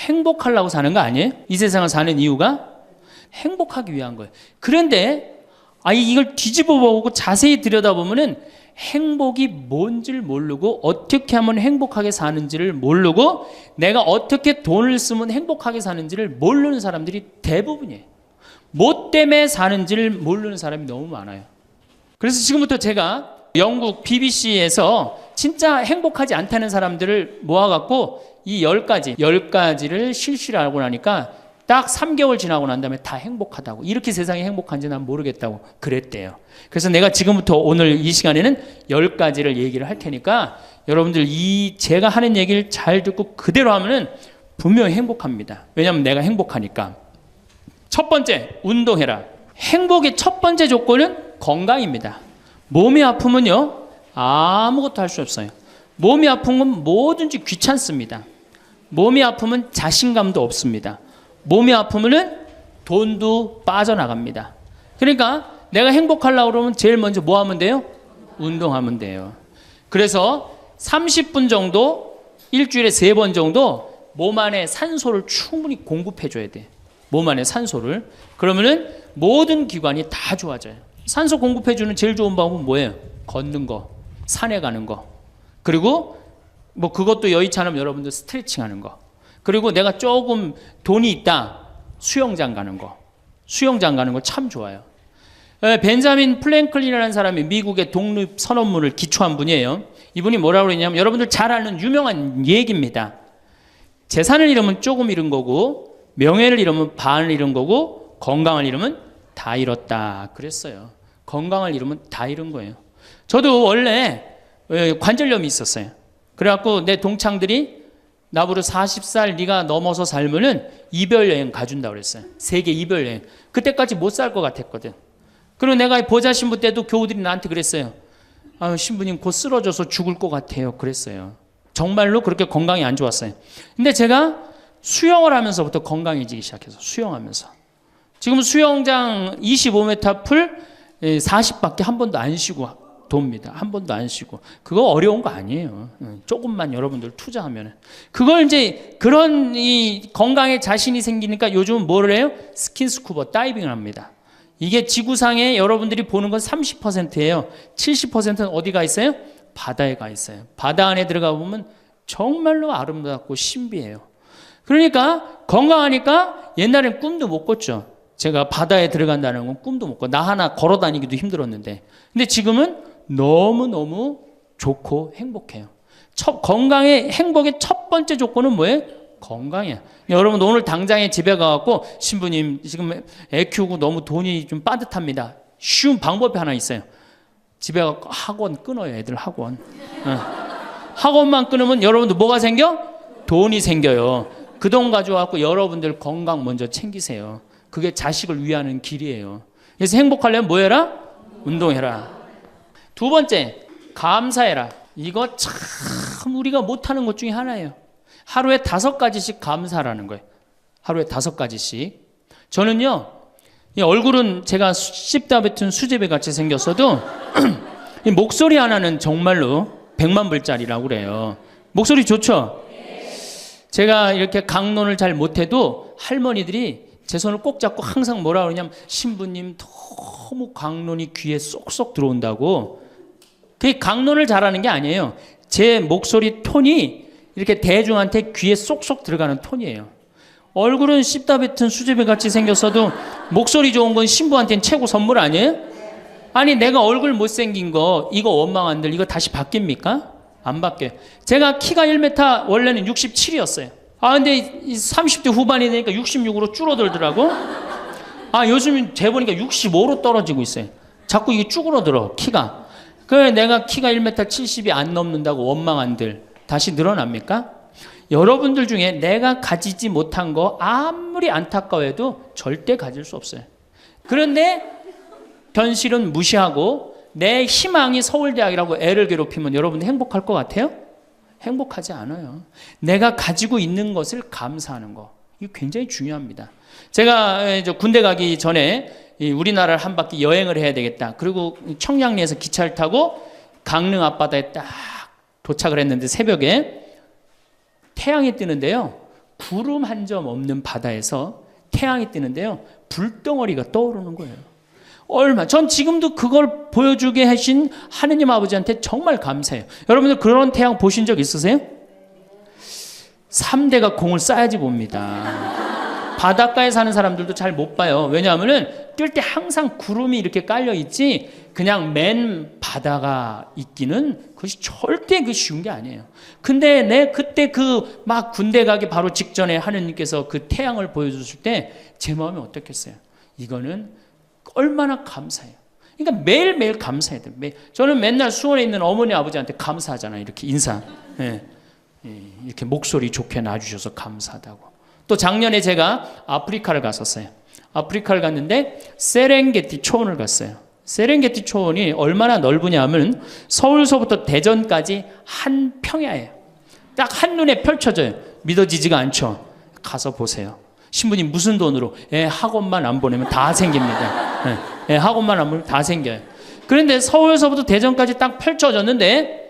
행복하려고 사는 거 아니에요? 이 세상을 사는 이유가 행복하기 위한 거예요. 그런데 이걸 뒤집어 보고 자세히 들여다보면은 행복이 뭔지를 모르고 어떻게 하면 행복하게 사는지를 모르고 내가 어떻게 돈을 쓰면 행복하게 사는지를 모르는 사람들이 대부분이에요. 뭐 때문에 사는지를 모르는 사람이 너무 많아요. 그래서 지금부터 제가 영국 BBC에서 진짜 행복하지 않다는 사람들을 모아갖고 이 10가지를 실시를 하고 나니까 딱 3개월 지나고 난 다음에 다 행복하다고, 이렇게 세상이 행복한지 난 모르겠다고 그랬대요. 그래서 내가 지금부터 오늘 이 시간에는 10가지를 얘기를 할 테니까 여러분들 제가 하는 얘기를 잘 듣고 그대로 하면은 분명히 행복합니다. 왜냐하면 내가 행복하니까. 첫 번째, 운동해라. 행복의 첫 번째 조건은 건강입니다. 몸이 아프면요, 아무것도 할 수 없어요. 몸이 아픈 건 뭐든지 귀찮습니다. 몸이 아프면 자신감도 없습니다. 몸이 아프면은 돈도 빠져나갑니다. 그러니까 내가 행복하려고 그러면 제일 먼저 뭐 하면 돼요? 운동하면 돼요. 그래서 30분 정도, 일주일에 3번 정도 몸 안에 산소를 충분히 공급해 줘야 돼. 몸 안에 산소를. 그러면은 모든 기관이 다 좋아져요. 산소 공급해 주는 제일 좋은 방법은 뭐예요? 걷는 거, 산에 가는 거. 그리고 뭐 그것도 여의치 않으면 여러분들 스트레칭 하는 거. 그리고 내가 조금 돈이 있다, 수영장 가는 거. 수영장 가는 거 참 좋아요. 벤자민 플랭클린이라는 사람이 미국의 독립선언문을 기초한 분이에요. 이분이 뭐라고 그러냐면, 여러분들 잘 아는 유명한 얘기입니다. 재산을 잃으면 조금 잃은 거고, 명예를 잃으면 반을 잃은 거고, 건강을 잃으면 다 잃었다 그랬어요. 건강을 잃으면 다 잃은 거예요. 저도 원래 관절염이 있었어요. 그래갖고 내 동창들이 나보고 40살 네가 넘어서 살면은 이별여행 가준다고 그랬어요. 세계 이별여행. 그때까지 못 살 것 같았거든. 그리고 내가 보자 신부 때도 교우들이 나한테 그랬어요. 신부님 곧 쓰러져서 죽을 것 같아요. 그랬어요. 정말로 그렇게 건강이 안 좋았어요. 근데 제가 수영을 하면서부터 건강해지기 시작해서, 수영하면서. 지금 수영장 25m 풀 40밖에 한 번도 안 쉬고 돕니다. 한 번도 안 쉬고. 그거 어려운 거 아니에요. 조금만 여러분들 투자하면. 그걸 이제 그런 이 건강에 자신이 생기니까 요즘은 뭐를 해요? 스킨스쿠버 다이빙을 합니다. 이게 지구상에 여러분들이 보는 건 30%예요. 70%는 어디가 있어요? 바다에 가 있어요. 바다 안에 들어가 보면 정말로 아름답고 신비해요. 그러니까 건강하니까 옛날엔 꿈도 못 꿨죠. 제가 바다에 들어간다는 건 꿈도 못 꿔. 나 하나 걸어 다니기도 힘들었는데. 근데 지금은 너무너무 좋고 행복해요. 건강의 행복의 첫 번째 조건은 뭐예요? 건강이야. 여러분 오늘 당장에 집에 가갖고 신부님 지금 애 키우고 너무 돈이 좀 빠듯합니다. 쉬운 방법이 하나 있어요. 집에 가서 학원 끊어요. 애들 학원. 학원만 끊으면 여러분들 뭐가 생겨? 돈이 생겨요. 그 돈 가져와서 여러분들 건강 먼저 챙기세요. 그게 자식을 위하는 길이에요. 그래서 행복하려면 뭐 해라? 운동해라. 두 번째, 감사해라. 이거 참 우리가 못하는 것 중에 하나예요. 하루에 5가지씩 감사라는 거예요. 하루에 5가지씩. 저는요, 이 얼굴은 제가 씹다 뱉은 수제비 같이 생겼어도 이 목소리 하나는 정말로 100만 불짜리라고 그래요. 목소리 좋죠? 제가 이렇게 강론을 잘 못해도 할머니들이 제 손을 꼭 잡고 항상 뭐라 그러냐면, 신부님 너무 강론이 귀에 쏙쏙 들어온다고. 그게 강론을 잘하는 게 아니에요. 제 목소리 톤이 이렇게 대중한테 귀에 쏙쏙 들어가는 톤이에요. 얼굴은 씹다 뱉은 수제비 같이 생겼어도 목소리 좋은 건 신부한테는 최고 선물 아니에요? 아니 내가 얼굴 못생긴 거 이거 원망한들 이거 다시 바뀝니까? 안 바뀌어요. 제가 키가 1m 원래는 67이었어요. 근데 30대 후반이 되니까 66으로 줄어들더라고. 요즘 재보니까 65로 떨어지고 있어요. 자꾸 이게 쭈그러들어 키가. 그래 내가 키가 1m 70이 안 넘는다고 원망한들 다시 늘어납니까? 여러분들 중에 내가 가지지 못한 거 아무리 안타까워해도 절대 가질 수 없어요. 그런데 현실은 무시하고 내 희망이 서울대학이라고 애를 괴롭히면 여러분 행복할 것 같아요? 행복하지 않아요. 내가 가지고 있는 것을 감사하는 거. 이거 굉장히 중요합니다. 제가 이제 군대 가기 전에 우리나라를 한 바퀴 여행을 해야 되겠다. 그리고 청량리에서 기차를 타고 강릉 앞바다에 딱 도착을 했는데 새벽에 태양이 뜨는데요. 구름 한 점 없는 바다에서 태양이 뜨는데요. 불덩어리가 떠오르는 거예요. 전 지금도 그걸 보여주게 하신 하느님 아버지한테 정말 감사해요. 여러분들 그런 태양 보신 적 있으세요? 3대가 공을 쌓아야지 봅니다. 바닷가에 사는 사람들도 잘 못 봐요. 왜냐하면은 뜰 때 항상 구름이 이렇게 깔려 있지 그냥 맨 바다가 있기는 그것이 절대 쉬운 게 아니에요. 근데 그때 막 군대 가기 바로 직전에 하느님께서 그 태양을 보여주실 때 제 마음이 어떻겠어요? 이거는 얼마나 감사해요. 그러니까 매일매일 감사해야 돼요. 저는 맨날 수원에 있는 어머니 아버지한테 감사하잖아요. 이렇게 인사. 이렇게 목소리 좋게 놔주셔서 감사하다고. 또 작년에 제가 아프리카를 갔었어요. 아프리카를 갔는데 세렝게티 초원을 갔어요. 세렝게티 초원이 얼마나 넓으냐 하면 서울서부터 대전까지 한 평야예요. 딱 한눈에 펼쳐져요. 믿어지지가 않죠. 가서 보세요. 신부님 무슨 돈으로? 학원만 안 보내면 다 생깁니다. 학원만 안 보내면 다 생겨요. 그런데 서울서부터 대전까지 딱 펼쳐졌는데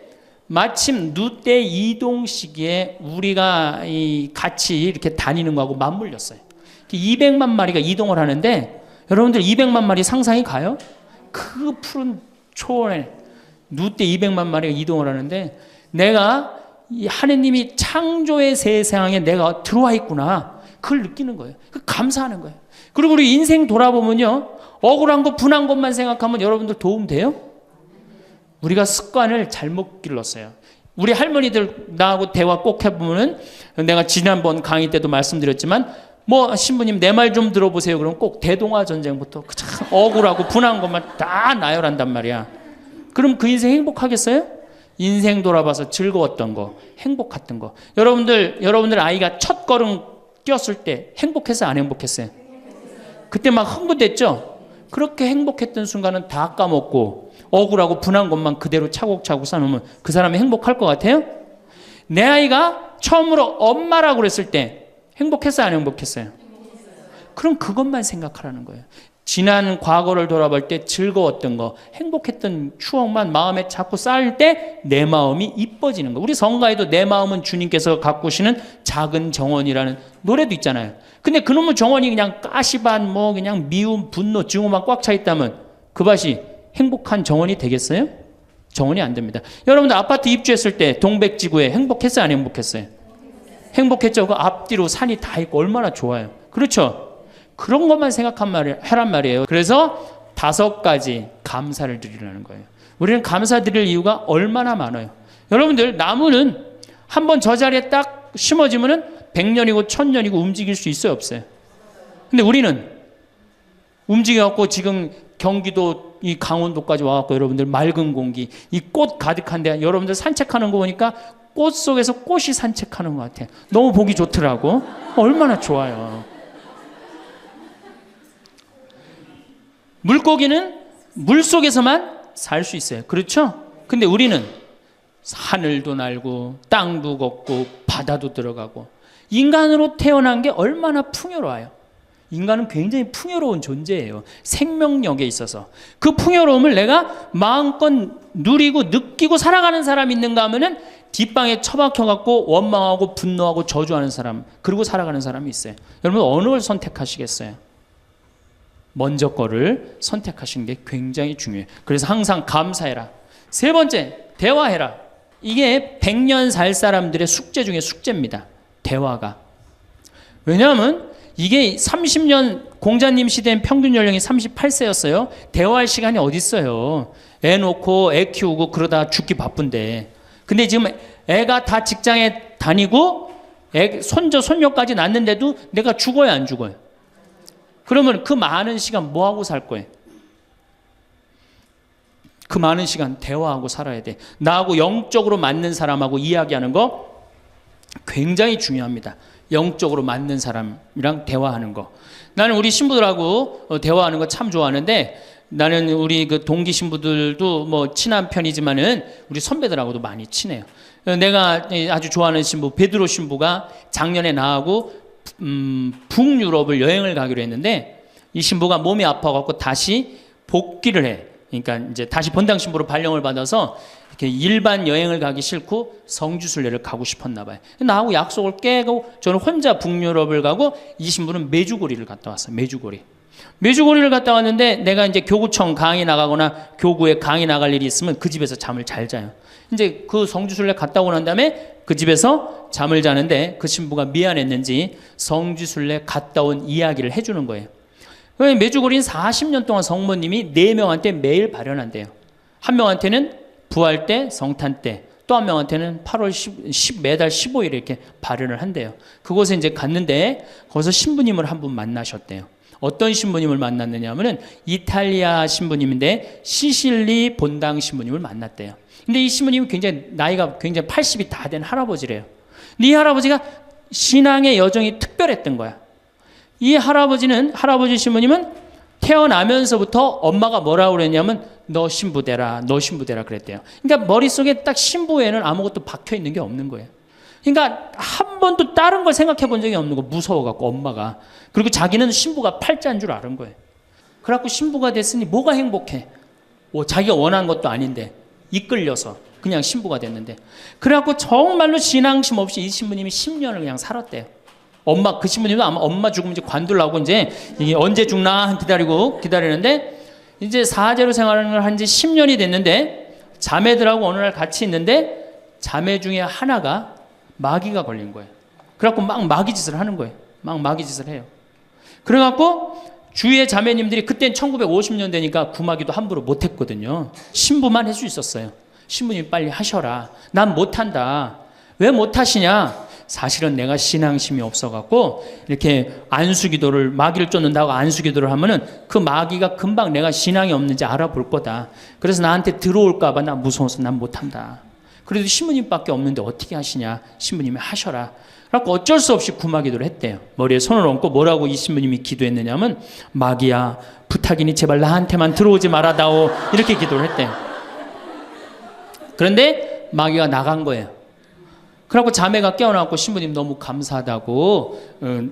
마침 누때 이동 시기에 우리가 같이 이렇게 다니는 거하고 맞물렸어요. 200만 마리가 이동을 하는데 여러분들 200만 마리 상상이 가요? 그 푸른 초원에 누때 200만 마리가 이동을 하는데 내가 이 하느님이 창조의 세상에 내가 들어와 있구나. 그걸 느끼는 거예요. 감사하는 거예요. 그리고 우리 인생 돌아보면요. 억울한 것, 분한 것만 생각하면 여러분들 도움 돼요? 우리가 습관을 잘못 길렀어요. 우리 할머니들 나하고 대화 꼭 해보면은 내가 지난번 강의 때도 말씀드렸지만 신부님 내 말 좀 들어보세요. 그럼 꼭 대동아 전쟁부터 참 억울하고 분한 것만 다 나열한단 말이야. 그럼 그 인생 행복하겠어요? 인생 돌아봐서 즐거웠던 거, 행복했던 거. 여러분들 아이가 첫 걸음 뛰었을 때 행복했어요? 안 행복했어요? 그때 막 흥분됐죠? 그렇게 행복했던 순간은 다 까먹고 억울하고 분한 것만 그대로 차곡차곡 쌓아놓으면 그 사람이 행복할 것 같아요? 내 아이가 처음으로 엄마라고 그랬을 때 행복했어요? 안 행복했어요? 그럼 그것만 생각하라는 거예요. 지난 과거를 돌아볼 때 즐거웠던 거, 행복했던 추억만 마음에 자꾸 쌓일 때 내 마음이 이뻐지는 거. 우리 성가에도 내 마음은 주님께서 가꾸시는 작은 정원이라는 노래도 있잖아요. 근데 그놈의 정원이 그냥 가시반 그냥 미움, 분노, 증오만 꽉 차 있다면 그 밭이 행복한 정원이 되겠어요? 정원이 안 됩니다. 여러분들 아파트 입주했을 때 동백지구에 행복했어요? 안 행복했어요? 행복했죠. 그 앞뒤로 산이 다 있고 얼마나 좋아요. 그렇죠? 그런 것만 하란 말이에요. 그래서 5가지 감사를 드리라는 거예요. 우리는 감사드릴 이유가 얼마나 많아요. 여러분들 나무는 한번 저 자리에 딱 심어지면은 100년이고 1000년이고 움직일 수 있어요, 없어요? 근데 우리는 움직여갖고 지금 경기도 이 강원도까지 와갖고 여러분들 맑은 공기, 이 꽃 가득한데 여러분들 산책하는 거 보니까 꽃 속에서 꽃이 산책하는 것 같아요. 너무 보기 좋더라고. 얼마나 좋아요. 물고기는 물 속에서만 살 수 있어요. 그렇죠? 근데 우리는 하늘도 날고 땅도 걷고 바다도 들어가고 인간으로 태어난 게 얼마나 풍요로워요. 인간은 굉장히 풍요로운 존재예요. 생명력에 있어서. 그 풍요로움을 내가 마음껏 누리고 느끼고 살아가는 사람이 있는가 하면은 뒷방에 처박혀갖고 원망하고 분노하고 저주하는 사람, 그리고 살아가는 사람이 있어요. 여러분 어느 걸 선택하시겠어요? 먼저 거를 선택하시는 게 굉장히 중요해요. 그래서 항상 감사해라. 3번째, 대화해라. 이게 100년 살 사람들의 숙제 중에 숙제입니다. 대화가. 왜냐하면 이게 30년 공자님 시대엔 평균 연령이 38세였어요. 대화할 시간이 어디 있어요. 애 놓고 애 키우고 그러다 죽기 바쁜데. 근데 지금 애가 다 직장에 다니고 손자 손녀까지 낳는데도 내가 죽어야 안 죽어요? 그러면 그 많은 시간 뭐 하고 살 거예요? 그 많은 시간 대화하고 살아야 돼. 나하고 영적으로 맞는 사람하고 이야기하는 거 굉장히 중요합니다. 영적으로 맞는 사람이랑 대화하는 거. 나는 우리 신부들하고 대화하는 거 참 좋아하는데, 나는 우리 그 동기 신부들도 친한 편이지만은 우리 선배들하고도 많이 친해요. 내가 아주 좋아하는 신부 베드로 신부가 작년에 나하고 북유럽을 여행을 가기로 했는데, 이 신부가 몸이 아파갖고 다시 복귀를 해. 그러니까 이제 다시 본당 신부로 발령을 받아서 이렇게 일반 여행을 가기 싫고 성지순례를 가고 싶었나 봐요. 나하고 약속을 깨고 저는 혼자 북유럽을 가고 이 신부는 메주고리를 갔다 왔어요. 메주고리를 갔다 왔는데 내가 이제 교구청 강의 나가거나 교구에 강의 나갈 일이 있으면 그 집에서 잠을 잘 자요. 이제 그 성지순례 갔다 오고 난 다음에 그 집에서 잠을 자는데 그 신부가 미안했는지 성지순례 갔다 온 이야기를 해주는 거예요. 메주고리는 40년 동안 성모님이 4명한테 매일 발현한대요. 한 명한테는 부활 때, 성탄 때, 또 한 명한테는 8월 10 매달 15일에 이렇게 발현을 한대요. 그곳에 이제 갔는데 거기서 신부님을 한 분 만나셨대요. 어떤 신부님을 만났느냐 하면은 이탈리아 신부님인데 시실리 본당 신부님을 만났대요. 근데 이 신부님이 굉장히 나이가 굉장히 80이 다 된 할아버지래요. 근데 이 할아버지가 신앙의 여정이 특별했던 거야. 이 할아버지 신부님은 태어나면서부터 엄마가 뭐라고 그랬냐면 너 신부 되라 그랬대요. 그러니까 머릿속에 딱 신부에는 아무것도 박혀 있는 게 없는 거예요. 그러니까 한 번도 다른 걸 생각해 본 적이 없는 거, 무서워갖고 엄마가. 그리고 자기는 신부가 팔자인 줄 아는 거예요. 그래갖고 신부가 됐으니 뭐가 행복해? 자기가 원한 것도 아닌데 이끌려서 그냥 신부가 됐는데, 그래갖고 정말로 신앙심 없이 이 신부님이 10년을 그냥 살았대요. 그 신부님도 아마 엄마 죽으면 이제 관두려고 이제 이게 언제 죽나 기다리는데 이제 사제로 생활을 한 지 10년이 됐는데 자매들하고 어느 날 같이 있는데 자매 중에 하나가 마귀가 걸린 거예요. 그래갖고 막 마귀짓을 하는 거예요. 막 마귀짓을 해요. 그래갖고 주위의 자매님들이 그땐 1950년대니까 구마기도 함부로 못했거든요. 신부만 할 수 있었어요. 신부님 빨리 하셔라. 난 못한다. 왜 못하시냐? 사실은 내가 신앙심이 없어갖고 이렇게 안수기도를 마귀를 쫓는다고 안수기도를 하면은 그 마귀가 금방 내가 신앙이 없는지 알아볼 거다. 그래서 나한테 들어올까봐 나 무서워서 난 못한다. 그래도 신부님밖에 없는데 어떻게 하시냐? 신부님이 하셔라. 그래갖고 어쩔 수 없이 구마기도를 했대요. 머리에 손을 얹고 뭐라고 이 신부님이 기도했느냐면 마귀야 부탁이니 제발 나한테만 들어오지 말아다오 이렇게 기도를 했대요. 그런데 마귀가 나간 거예요. 그래갖고 자매가 깨어나고 신부님 너무 감사하다고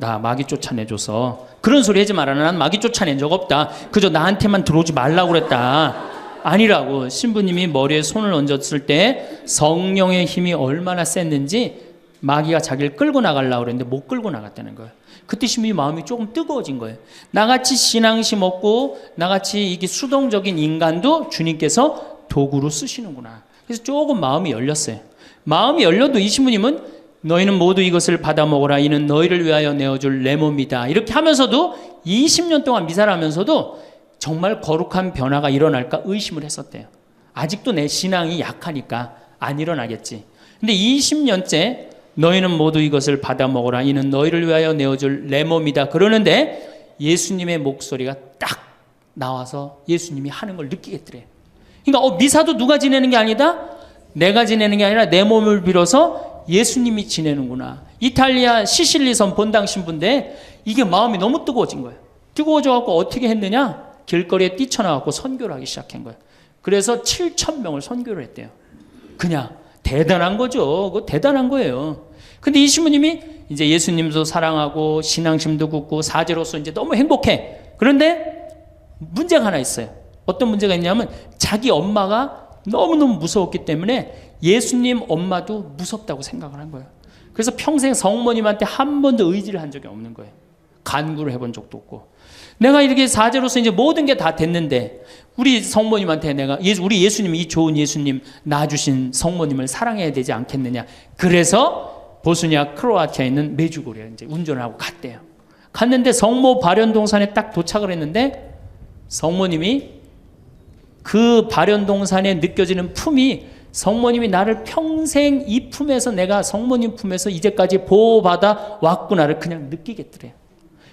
나 마귀 쫓아내줘서 그런 소리 하지 마라. 난 마귀 쫓아낸 적 없다. 그저 나한테만 들어오지 말라고 그랬다. 아니라고. 신부님이 머리에 손을 얹었을 때 성령의 힘이 얼마나 셌는지 마귀가 자기를 끌고 나가려고 그랬는데 못 끌고 나갔다는 거예요. 그때 신부님 마음이 조금 뜨거워진 거예요. 나같이 신앙심 없고 나같이 이게 수동적인 인간도 주님께서 도구로 쓰시는구나. 그래서 조금 마음이 열렸어요. 마음이 열려도 이 신부님은 너희는 모두 이것을 받아 먹어라. 이는 너희를 위하여 내어줄 내 몸이다. 이렇게 하면서도 20년 동안 미사를 하면서도 정말 거룩한 변화가 일어날까 의심을 했었대요. 아직도 내 신앙이 약하니까 안 일어나겠지. 근데 20년째 너희는 모두 이것을 받아 먹어라. 이는 너희를 위하여 내어줄 내 몸이다. 그러는데 예수님의 목소리가 딱 나와서 예수님이 하는 걸 느끼겠더래요. 그러니까 미사도 누가 지내는 게 아니다? 내가 지내는 게 아니라 내 몸을 빌어서 예수님이 지내는구나. 이탈리아 시실리섬 본당 신부인데 이게 마음이 너무 뜨거워진 거예요. 뜨거워져갖고 어떻게 했느냐? 길거리에 뛰쳐나가고 선교를 하기 시작한 거예요. 그래서 7,000명을 선교를 했대요. 그냥 대단한 거죠. 그거 대단한 거예요. 근데 이 신부님이 이제 예수님도 사랑하고 신앙심도 굳고 사제로서 이제 너무 행복해. 그런데 문제가 하나 있어요. 어떤 문제가 있냐면 자기 엄마가 너무너무 무서웠기 때문에 예수님 엄마도 무섭다고 생각을 한 거예요. 그래서 평생 성모님한테 한 번도 의지를 한 적이 없는 거예요. 간구를 해본 적도 없고. 내가 이렇게 사제로서 이제 모든 게 다 됐는데 우리 성모님한테 우리 예수님, 이 좋은 예수님 낳아주신 성모님을 사랑해야 되지 않겠느냐. 그래서 보스니아 크로아티아에 있는 메주고리에 이제 운전을 하고 갔대요. 갔는데 성모 발현동산에 딱 도착을 했는데 성모님이 그 발현동산에 느껴지는 품이 성모님이 나를 평생 이 품에서 내가 성모님 품에서 이제까지 보호받아 왔구나를 그냥 느끼겠더래요.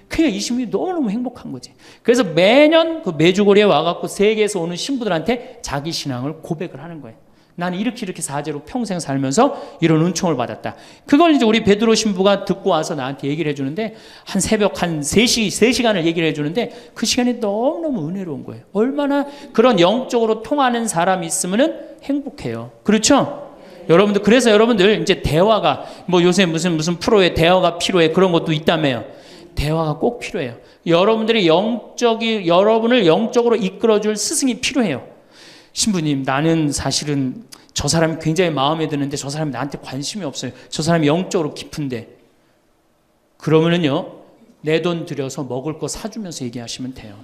그러니까 이 신부님이 너무너무 행복한 거지. 그래서 매년 그 메주고리에 와갖고 세계에서 오는 신부들한테 자기 신앙을 고백을 하는 거예요. 나는 이렇게 사제로 평생 살면서 이런 은총을 받았다. 그걸 이제 우리 베드로 신부가 듣고 와서 나한테 얘기를 해주는데 한 새벽 한 3시간을 얘기를 해주는데 그 시간이 너무너무 은혜로운 거예요. 얼마나 그런 영적으로 통하는 사람이 있으면은 행복해요. 그렇죠? 여러분들, 그래서 여러분들 이제 대화가 요새 무슨 프로에 대화가 필요해 그런 것도 있다며요. 대화가 꼭 필요해요. 여러분들이 여러분을 영적으로 이끌어줄 스승이 필요해요. 신부님, 나는 사실은 저 사람이 굉장히 마음에 드는데 저 사람이 나한테 관심이 없어요. 저 사람이 영적으로 깊은데. 그러면은요, 내 돈 들여서 먹을 거 사주면서 얘기하시면 돼요.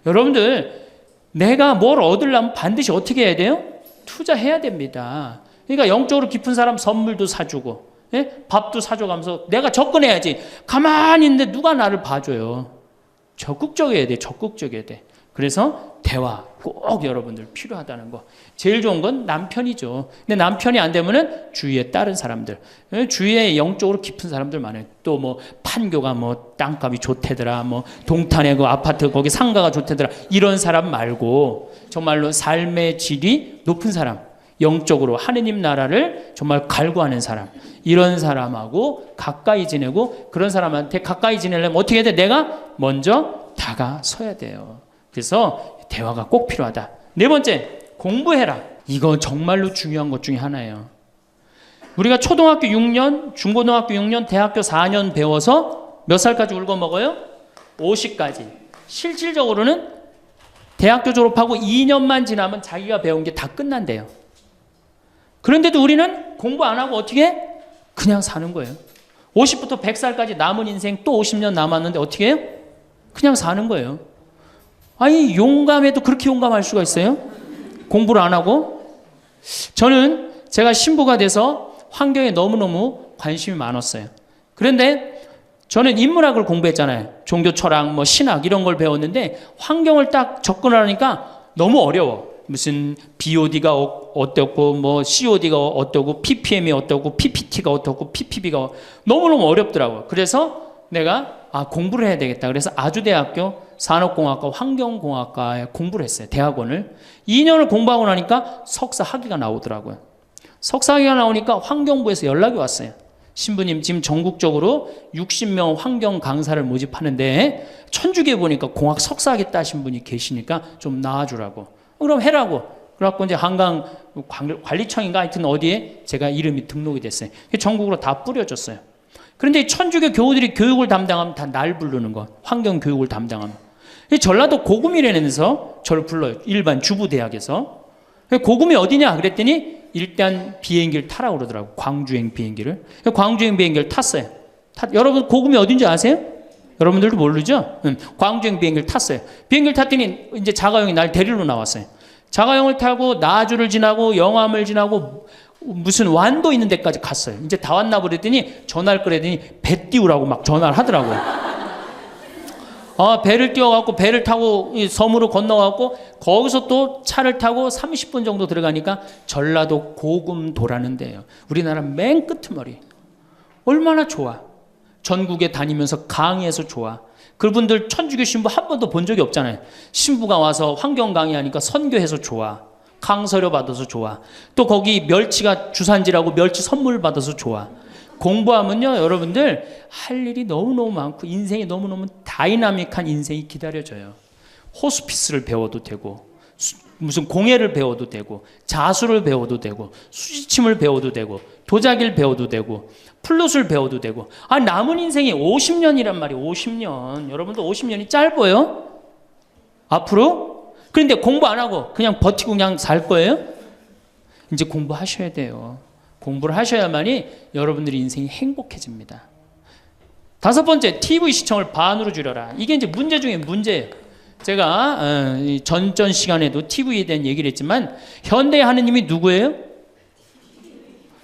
여러분들, 내가 뭘 얻으려면 반드시 어떻게 해야 돼요? 투자해야 됩니다. 그러니까 영적으로 깊은 사람 선물도 사주고, 예? 밥도 사줘가면서 내가 접근해야지. 가만히 있는데 누가 나를 봐줘요. 적극적이어야 돼. 적극적이어야 돼. 그래서 대화 꼭 여러분들 필요하다는 거. 제일 좋은 건 남편이죠. 근데 남편이 안 되면은 주위에 다른 사람들, 주위에 영적으로 깊은 사람들 많아요. 또 뭐 판교가 뭐 땅값이 좋대더라, 뭐 동탄에 그 아파트 거기 상가가 좋대더라, 이런 사람 말고 정말로 삶의 질이 높은 사람, 영적으로 하느님 나라를 정말 갈구하는 사람, 이런 사람하고 가까이 지내고, 그런 사람한테 가까이 지내려면 어떻게 해야 돼? 내가 먼저 다가서야 돼요. 그래서 대화가 꼭 필요하다. 네 번째, 공부해라. 이거 정말로 중요한 것 중에 하나예요. 우리가 초등학교 6년, 중고등학교 6년, 대학교 4년 배워서 몇 살까지 울고 먹어요? 50까지. 실질적으로는 대학교 졸업하고 2년만 지나면 자기가 배운 게 다 끝난대요. 그런데도 우리는 공부 안 하고 어떻게 해? 그냥 사는 거예요. 50부터 100살까지 남은 인생 또 50년 남았는데 어떻게 해요? 그냥 사는 거예요. 아니, 용감해도 그렇게 용감할 수가 있어요? 공부를 안 하고? 저는 제가 신부가 돼서 환경에 너무너무 관심이 많았어요. 그런데 저는 인문학을 공부했잖아요. 종교 철학, 뭐 신학 이런 걸 배웠는데 환경을 딱 접근하니까 너무 어려워. 무슨 BOD가 어떻고, 뭐 COD가 어떻고, PPM이 어떻고, PPT가 어떻고, PPB가 너무너무 어렵더라고요. 그래서 내가 공부를 해야 되겠다. 그래서 아주대학교 산업공학과 환경공학과에 공부를 했어요. 대학원을. 2년을 공부하고 나니까 석사 학위가 나오더라고요. 석사 학위가 나오니까 환경부에서 연락이 왔어요. 신부님, 지금 전국적으로 60명 환경 강사를 모집하는데 천주교에 보니까 공학 석사 학위 따신 분이 계시니까 좀 나와주라고. 그럼 해라고. 그래갖고 이제 한강 관리청인가 하여튼 어디에 제가 이름이 등록이 됐어요. 전국으로 다 뿌려졌어요. 그런데 천주교 교우들이 교육을 담당하면 다 날 부르는 거. 환경 교육을 담당하면. 전라도 고구미라면서 저를 불러요. 일반 주부대학에서. 고구미 어디냐? 그랬더니 일단 비행기를 타라고 그러더라고. 광주행 비행기를. 광주행 비행기를 탔어요. 여러분 고구미 어딘지 아세요? 여러분들도 모르죠? 광주행 비행기를 탔어요. 비행기를 탔더니 이제 자가용이 날 데리러 나왔어요. 자가용을 타고 나주를 지나고 영암을 지나고 무슨 완도 있는 데까지 갔어요. 이제 다 왔나 보랬더니 전화를 끌더니 배 띄우라고 막 전화를 하더라고요. 배를 띄워갖고 배를 타고 섬으로 건너갖고 거기서 또 차를 타고 30분 정도 들어가니까 전라도 고금도라는 데예요. 우리나라 맨 끝머리. 얼마나 좋아. 전국에 다니면서 강의해서 좋아. 그분들 천주교 신부 한 번도 본 적이 없잖아요. 신부가 와서 환경 강의하니까 선교해서 좋아. 강서료 받아서 좋아. 또 거기 멸치가 주산지라고 멸치 선물 받아서 좋아. 공부하면요, 여러분들 할 일이 너무너무 많고 인생이 너무너무 다이나믹한 인생이 기다려져요. 호스피스를 배워도 되고, 무슨 공예를 배워도 되고, 자수를 배워도 되고, 수지침을 배워도 되고, 도자기를 배워도 되고, 플룻을 배워도 되고. 남은 인생이 50년이란 말이에요. 50년. 여러분들 50년이 짧아요? 앞으로? 그런데 공부 안 하고 그냥 버티고 그냥 살 거예요? 이제 공부하셔야 돼요. 공부를 하셔야만이 여러분들의 인생이 행복해집니다. 다섯 번째, TV 시청을 반으로 줄여라. 이게 이제 문제 중에 문제예요. 제가 전전 시간에도 TV에 대한 얘기를 했지만 현대의 하느님이 누구예요?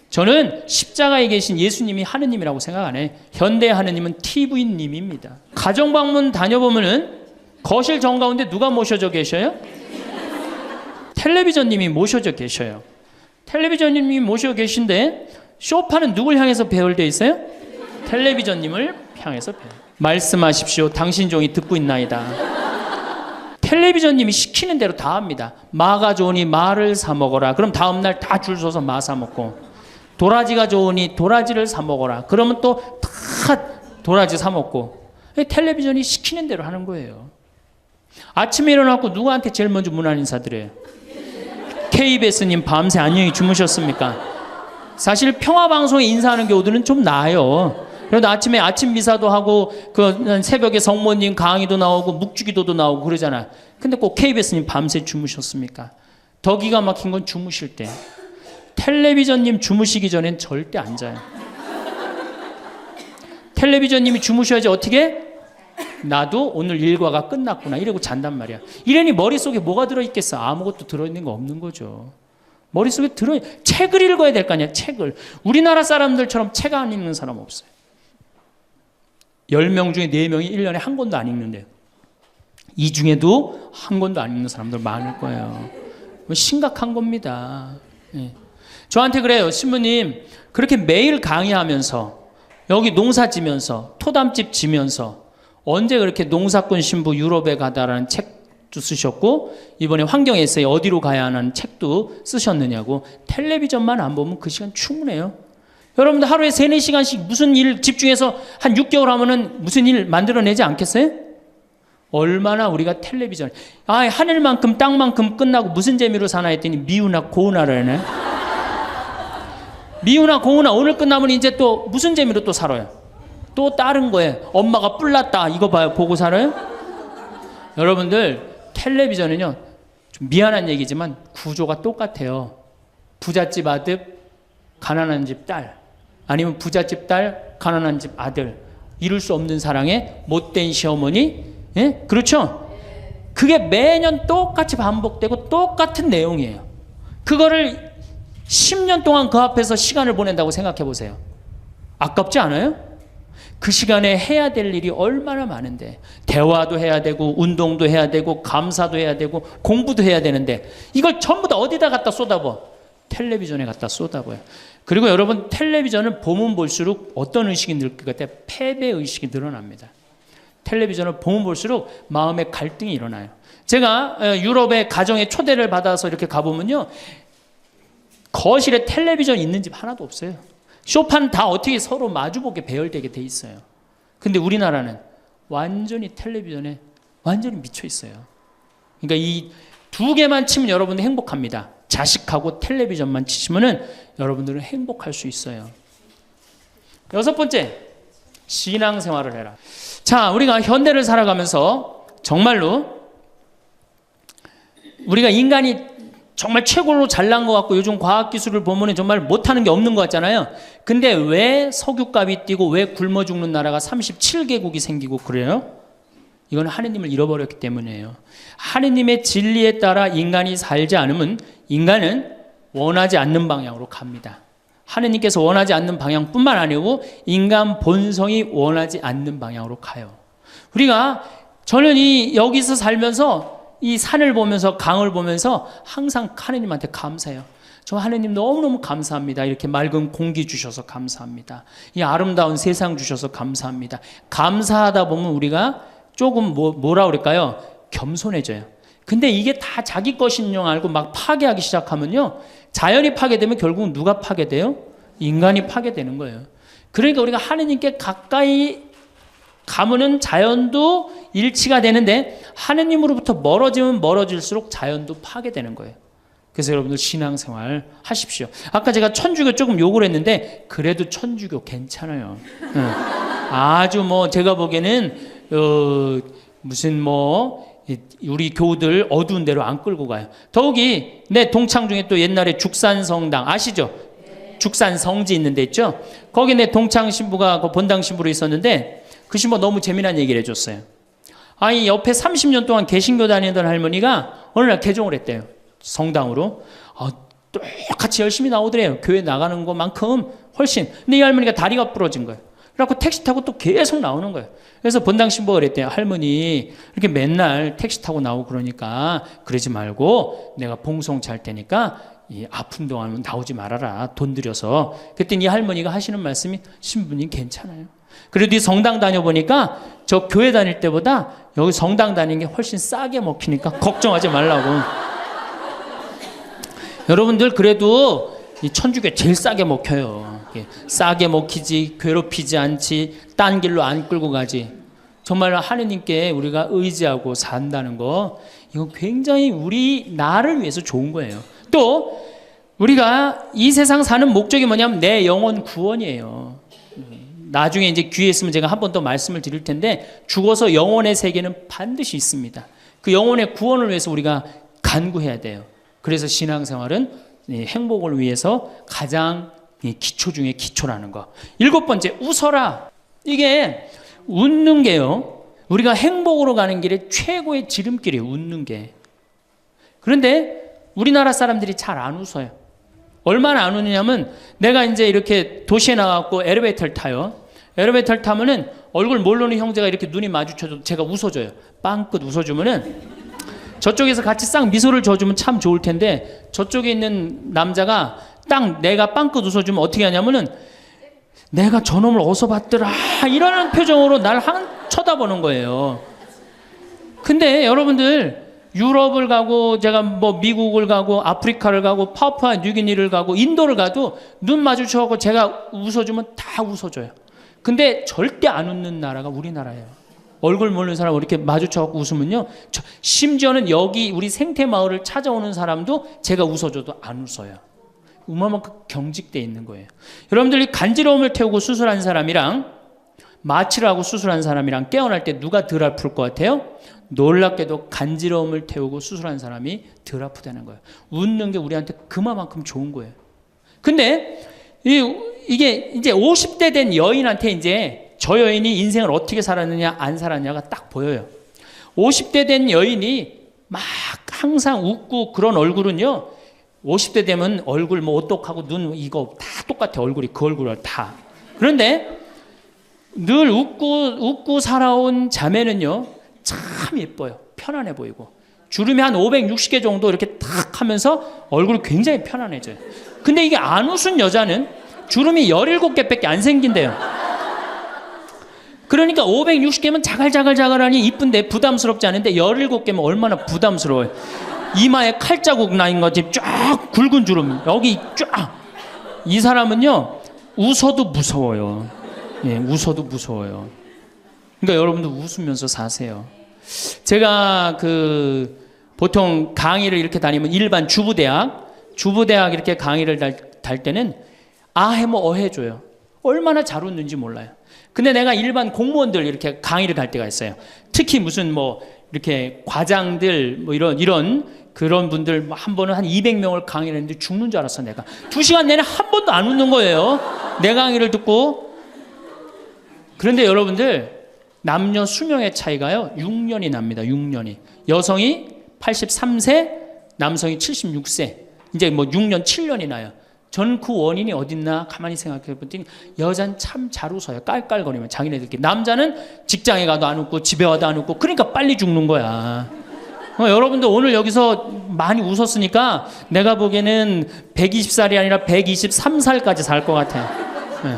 저는 십자가에 계신 예수님이 하느님이라고 생각 안 해요. 현대의 하느님은 TV님입니다. 가정방문 다녀보면은 거실 정가운데 누가 모셔져 계셔요? 텔레비전님이 모셔져 계셔요. 텔레비전님이 모셔 계신데 소파는 누굴 향해서 배열되어 있어요? 텔레비전님을 향해서 배열. 말씀하십시오. 당신 종이 듣고 있나이다. 텔레비전님이 시키는 대로 다 합니다. 마가 좋으니 마를 사 먹어라. 그럼 다음날 다 줄 서서 마 사 먹고, 도라지가 좋으니 도라지를 사 먹어라. 그러면 또 다 도라지 사 먹고. 텔레비전이 시키는 대로 하는 거예요. 아침에 일어나고 누구한테 제일 먼저 문안 인사드려요? KBS님 밤새 안녕히 주무셨습니까? 사실 평화방송에 인사하는 경우들은 좀 나아요. 그래도 아침에 아침 미사도 하고 그 새벽에 성모님 강의도 나오고 묵주기도도 나오고 그러잖아. 근데 꼭 KBS님 밤새 주무셨습니까? 더 기가 막힌 건 주무실 때. 텔레비전님 주무시기 전엔 절대 안 자요. 텔레비전님이 주무셔야지 어떻게? 나도 오늘 일과가 끝났구나 이러고 잔단 말이야. 이러니 머릿속에 뭐가 들어있겠어? 아무것도 들어있는 거 없는 거죠. 머릿속에 책을 읽어야 될 거 아니야. 책을. 우리나라 사람들처럼 책 안 읽는 사람 없어요. 10명 중에 4명이 1년에 한 권도 안 읽는데요. 이 중에도 한 권도 안 읽는 사람들 많을 거예요. 심각한 겁니다. 예. 저한테 그래요. 신부님 그렇게 매일 강의하면서 여기 농사 지면서 토담집 지면서 언제 그렇게 농사꾼 신부 유럽에 가다라는 책도 쓰셨고 이번에 환경에세이 어디로 가야 하는 책도 쓰셨느냐고. 텔레비전만 안 보면 그 시간 충분해요. 여러분들 하루에 3, 4시간씩 무슨 일 집중해서 한 6개월 하면은 무슨 일 만들어내지 않겠어요? 얼마나 우리가 텔레비전 하늘만큼 땅만큼 끝나고 무슨 재미로 사나 했더니 미우나 고우나라네. 미우나 고우나 오늘 끝나면 이제 또 무슨 재미로 또 살아요? 또 다른 거예요. 엄마가 뿔났다 이거 봐요. 보고 살아요? 여러분들 텔레비전은요 좀 미안한 얘기지만 구조가 똑같아요. 부잣집 아들 가난한 집 딸, 아니면 부잣집 딸 가난한 집 아들, 이룰 수 없는 사랑에 못된 시어머니. 예? 그렇죠? 그게 매년 똑같이 반복되고 똑같은 내용이에요. 그거를 10년 동안 그 앞에서 시간을 보낸다고 생각해 보세요. 아깝지 않아요? 그 시간에 해야 될 일이 얼마나 많은데, 대화도 해야 되고 운동도 해야 되고 감사도 해야 되고 공부도 해야 되는데 이걸 전부 다 어디다 갖다 쏟아부어? 텔레비전에 갖다 쏟아부어요. 그리고 여러분 텔레비전을 보면 볼수록 어떤 의식이 늘 것 같아요? 패배의식이 늘어납니다. 텔레비전을 보면 볼수록 마음에 갈등이 일어나요. 제가 유럽의 가정에 초대를 받아서 이렇게 가보면요 거실에 텔레비전 있는 집 하나도 없어요. 소파는 다 어떻게 서로 마주보게 배열되게 돼 있어요. 근데 우리나라는 완전히 텔레비전에 완전히 미쳐 있어요. 그러니까 이 두 개만 치면 여러분들 행복합니다. 자식하고 텔레비전만 치시면은 여러분들은 행복할 수 있어요. 6번째, 신앙생활을 해라. 자, 우리가 현대를 살아가면서 정말로 우리가 인간이 정말 최고로 잘난 것 같고 요즘 과학기술을 보면 정말 못하는 게 없는 것 같잖아요. 근데 왜 석유값이 뛰고 왜 굶어 죽는 나라가 37개국이 생기고 그래요? 이건 하느님을 잃어버렸기 때문이에요. 하느님의 진리에 따라 인간이 살지 않으면 인간은 원하지 않는 방향으로 갑니다. 하느님께서 원하지 않는 방향뿐만 아니고 인간 본성이 원하지 않는 방향으로 가요. 저는 여기서 살면서 이 산을 보면서 강을 보면서 항상 하느님한테 감사해요. 저 하느님 너무너무 감사합니다. 이렇게 맑은 공기 주셔서 감사합니다. 이 아름다운 세상 주셔서 감사합니다. 감사하다 보면 우리가 조금 뭐라 그럴까요? 겸손해져요. 근데 이게 다 자기 것인 줄 알고 막 파괴하기 시작하면요. 자연이 파괴되면 결국은 누가 파괴돼요? 인간이 파괴되는 거예요. 그러니까 우리가 하느님께 가까이 가면은 자연도 일치가 되는데 하느님으로부터 멀어지면 멀어질수록 자연도 파괴되는 거예요. 그래서 여러분들 신앙생활 하십시오. 아까 제가 천주교 조금 욕을 했는데 그래도 천주교 괜찮아요. 아주 제가 보기에는 무슨 우리 교우들 어두운 데로 안 끌고 가요. 더욱이 내 동창 중에 또 옛날에 죽산성당 아시죠? 죽산 성지 있는 데 있죠? 거기 내 동창 신부가 그 본당 신부로 있었는데 그 신부가 너무 재미난 얘기를 해줬어요. 아니 옆에 30년 동안 개신교 다니던 할머니가 어느 날 개종을 했대요. 성당으로. 똑같이 열심히 나오더래요. 교회 나가는 것만큼 훨씬. 근데 이 할머니가 다리가 부러진 거예요. 그래갖고 택시 타고 또 계속 나오는 거예요. 그래서 본당 신부가 그랬대요. 할머니 이렇게 맨날 택시 타고 나오고 그러니까 그러지 말고 내가 봉송 잘 테니까 이 아픈 동안은 나오지 말아라. 돈 들여서. 그랬더니 이 할머니가 하시는 말씀이 신부님 괜찮아요. 그래도 이 성당 다녀보니까 저 교회 다닐 때보다 여기 성당 다니는 게 훨씬 싸게 먹히니까 걱정하지 말라고. 여러분들 그래도 이 천주교 제일 싸게 먹혀요. 싸게 먹히지 괴롭히지 않지 딴 길로 안 끌고 가지. 정말 하느님께 우리가 의지하고 산다는 거 이건 굉장히 우리 나를 위해서 좋은 거예요. 또 우리가 이 세상 사는 목적이 뭐냐면 내 영혼 구원이에요. 나중에 이제 기회 있으면 제가 한 번 더 말씀을 드릴 텐데 죽어서 영혼의 세계는 반드시 있습니다. 그 영혼의 구원을 위해서 우리가 간구해야 돼요. 그래서 신앙생활은 이 행복을 위해서 가장 이 기초 중에 기초라는 거. 7번째, 웃어라. 이게 웃는 게요, 우리가 행복으로 가는 길에 최고의 지름길이에요. 웃는 게. 그런데 우리나라 사람들이 잘 안 웃어요. 얼마나 안 웃느냐면, 내가 이제 이렇게 도시에 나가고 엘리베이터를 타요. 엘리베이터를 타면은 얼굴 모르는 형제가 이렇게 눈이 마주쳐도 제가 웃어줘요. 빵긋 웃어주면은 저쪽에서 같이 싹 미소를 줘주면 참 좋을 텐데, 저쪽에 있는 남자가 딱 내가 빵긋 웃어주면 어떻게 하냐면은, 내가 저놈을 어디서 봤더라 이러는 표정으로 날 쳐다보는 거예요. 근데 여러분들, 유럽을 가고 제가 뭐 미국을 가고 아프리카를 가고 파푸아 뉴기니를 가고 인도를 가도 눈 마주쳐서 제가 웃어주면 다 웃어줘요. 근데 절대 안 웃는 나라가 우리나라예요. 얼굴 모르는 사람 이렇게 마주쳐서 웃으면요, 심지어는 여기 우리 생태마을을 찾아오는 사람도 제가 웃어줘도 안 웃어요. 그만큼 경직돼 있는 거예요. 여러분들이 간지러움을 태우고 수술한 사람이랑 마취를 하고 수술한 사람이랑 깨어날 때 누가 덜 아플 것 같아요? 놀랍게도 간지러움을 태우고 수술한 사람이 덜 아프다는 거예요. 웃는 게 우리한테 그만큼 좋은 거예요. 근데 이게 이제 50대 된 여인한테 이제 저 여인이 인생을 어떻게 살았느냐 안 살았냐가 딱 보여요. 50대 된 여인이 막 항상 웃고 그런 얼굴은요, 50대 되면 얼굴 뭐 오똑하고 눈 이거 다 똑같아. 얼굴이 그 얼굴을 다. 그런데 늘 웃고 살아온 자매는요, 참 예뻐요. 편안해 보이고. 주름이 한 560개 정도 이렇게 탁 하면서 얼굴이 굉장히 편안해져요. 근데 이게 안 웃은 여자는 주름이 17개밖에 안 생긴대요. 그러니까 560개면 자갈자갈자갈하니 이쁜데 부담스럽지 않은데 17개면 얼마나 부담스러워요. 이마에 칼자국 나인 거지. 쫙 굵은 주름 여기 쫙. 이 사람은요, 웃어도 무서워요. 예, 웃어도 무서워요. 그러니까 여러분도 웃으면서 사세요. 제가 보통 강의를 이렇게 다니면 일반 주부대학 이렇게 강의를 달 때는 아해모 어해줘요. 얼마나 잘 웃는지 몰라요. 근데 내가 일반 공무원들 이렇게 강의를 갈 때가 있어요. 특히 무슨 뭐 이렇게 과장들 뭐 이런 그런 분들 한 번은 한 200명을 강의를 했는데 죽는 줄 알았어. 내가 2시간 내내 한 번도 안 웃는 거예요. 내 강의를 듣고. 그런데 여러분들, 남녀 수명의 차이가요 6년이 납니다. 6년이. 여성이 83세, 남성이 76세. 이제 뭐 6년, 7년이 나요. 전 그 원인이 어딨나 가만히 생각해 보더니, 여자는 참 잘 웃어요. 깔깔거리면 자기네들끼리. 남자는 직장에 가도 안 웃고 집에 와도 안 웃고, 그러니까 빨리 죽는 거야. 여러분들 오늘 여기서 많이 웃었으니까 내가 보기에는 120살이 아니라 123살까지 살 것 같아요. 네.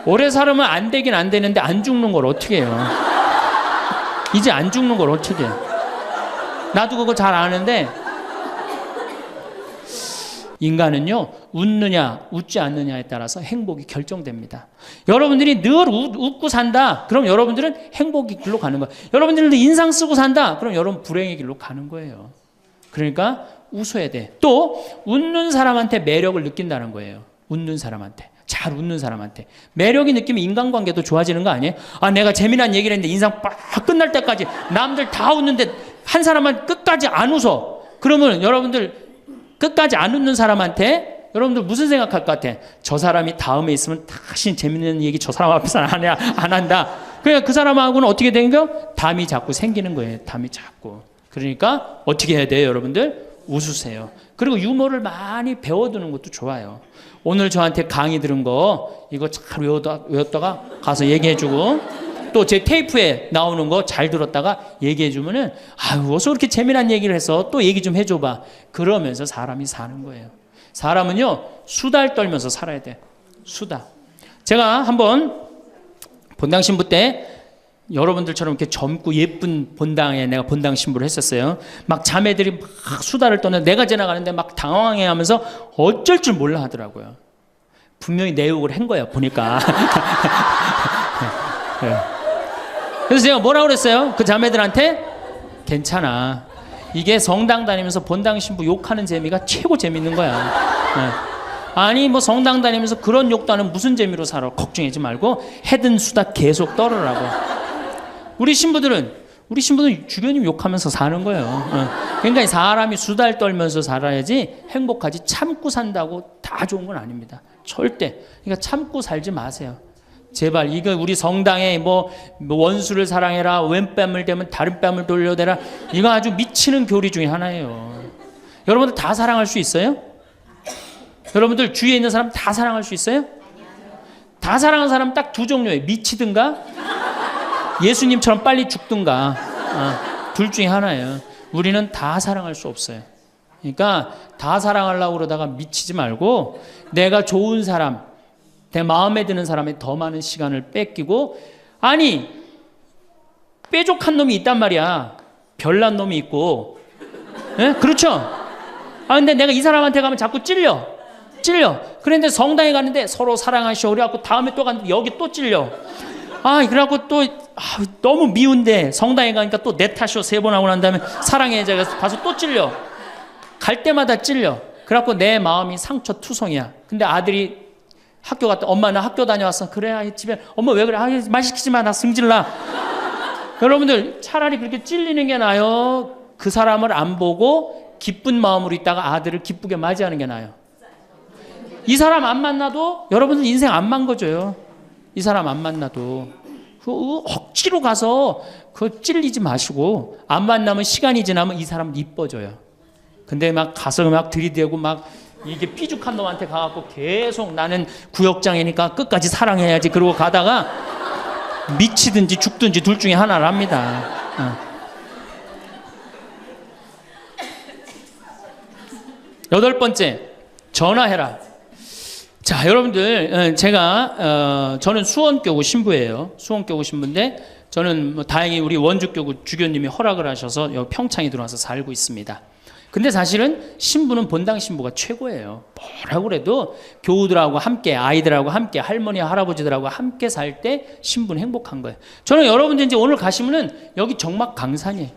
오래 살으면 안 되긴 안 되는데 안 죽는 걸 어떻게 해요? 이제 안 죽는 걸 어떻게 해요? 나도 그거 잘 아는데, 인간은요, 웃느냐 웃지 않느냐에 따라서 행복이 결정됩니다. 여러분들이 늘 웃고 산다, 그럼 여러분들은 행복의 길로 가는 거예요. 여러분들도 인상 쓰고 산다, 그럼 여러분 불행의 길로 가는 거예요. 그러니까 웃어야 돼. 또 웃는 사람한테 매력을 느낀다는 거예요. 웃는 사람한테, 잘 웃는 사람한테 매력이 느끼면 인간관계도 좋아지는 거 아니에요? 아, 내가 재미난 얘기를 했는데 인상 빡 끝날 때까지 남들 다 웃는데 한 사람은 끝까지 안 웃어. 그러면 여러분들 끝까지 안 웃는 사람한테 여러분들 무슨 생각할 것 같아? 저 사람이 다음에 있으면 다시 재밌는 얘기 저 사람 앞에서 안 한다. 그러니까 그 사람하고는 어떻게 되는 거예요? 담이 자꾸 생기는 거예요. 담이 자꾸. 그러니까 어떻게 해야 돼요, 여러분들? 웃으세요. 그리고 유머를 많이 배워두는 것도 좋아요. 오늘 저한테 강의 들은 거 이거 잘 외웠다가 가서 얘기해주고, 또 제 테이프에 나오는 거 잘 들었다가 얘기해주면은, 아유, 어서 그렇게 재미난 얘기를 해서 또 얘기 좀 해줘봐. 그러면서 사람이 사는 거예요. 사람은요, 수달 떨면서 살아야 돼. 수다. 제가 한번 본당 신부 때 여러분들처럼 이렇게 젊고 예쁜 본당에 내가 본당 신부를 했었어요. 막 자매들이 막 수다를 떠는, 내가 지나가는데 막 당황해 하면서 어쩔 줄 몰라 하더라고요. 분명히 내 욕을 한 거야, 보니까. 네. 그래서 제가 뭐라고 그랬어요? 그 자매들한테, 괜찮아. 이게 성당 다니면서 본당 신부 욕하는 재미가 최고 재밌는 거야. 네. 아니 뭐 성당 다니면서 그런 욕도 하는 무슨 재미로 살아. 걱정하지 말고 해든 수다 계속 떨으라고. 우리 신부들은 우리 신부는 주교님 욕하면서 사는 거예요. 그러니까 사람이 수달 떨면서 살아야지 행복하지, 참고 산다고 다 좋은 건 아닙니다. 절대. 그러니까 참고 살지 마세요. 제발. 이거 우리 성당에 뭐 원수를 사랑해라, 왼뺨을 대면 다른 뺨을 돌려대라, 이거 아주 미치는 교리 중에 하나예요. 여러분들 다 사랑할 수 있어요? 여러분들 주위에 있는 사람 다 사랑할 수 있어요? 다 사랑하는 사람 딱 두 종류예요. 미치든가 예수님처럼 빨리 죽든가. 둘 중에 하나예요. 우리는 다 사랑할 수 없어요. 그러니까 다 사랑하려고 그러다가 미치지 말고 내가 좋은 사람, 내 마음에 드는 사람에 더 많은 시간을 뺏기고, 아니 뾰족한 놈이 있단 말이야. 별난 놈이 있고. 예? 그렇죠? 근데 내가 이 사람한테 가면 자꾸 찔려. 그런데 성당에 갔는데 서로 사랑하시오 그래갖고 다음에 또 갔는데 여기 또 찔려. 그래갖고 또 너무 미운데 성당에 가니까 또 내 탓이오 3번 하고 난 다음에 사랑해 제가 가서 또 찔려. 갈 때마다 찔려. 그래갖고 내 마음이 상처투성이야. 근데 아들이 학교 갔다, 엄마 나 학교 다녀왔어. 그래, 집에 엄마 왜 그래? 말 시키지 마, 나 승질나. 여러분들 차라리 그렇게 찔리는 게 나아요. 그 사람을 안 보고 기쁜 마음으로 있다가 아들을 기쁘게 맞이하는 게 나아요. 이 사람 안 만나도 여러분들 인생 안 망가져요. 이 사람 안 만나도 억지로 가서 그 찔리지 마시고, 안 만나면 시간이 지나면 이 사람 이뻐져요. 근데 막 가서 막 들이대고 막 이게 삐죽한 놈한테 가갖고 계속 나는 구역장이니까 끝까지 사랑해야지 그러고 가다가 미치든지 죽든지 둘 중에 하나를 합니다. 8번째, 전화해라. 자, 여러분들, 제가 저는 수원교구 신부예요. 수원교구 신부인데 저는 뭐 다행히 우리 원주교구 주교님이 허락을 하셔서 여기 평창에 들어와서 살고 있습니다. 근데 사실은 신부는 본당 신부가 최고예요. 뭐라고 그래도 교우들하고 함께, 아이들하고 함께, 할머니 할아버지들하고 함께 살 때 신부는 행복한 거예요. 저는 여러분들 이제 오늘 가시면은 여기 정막 강산이에요.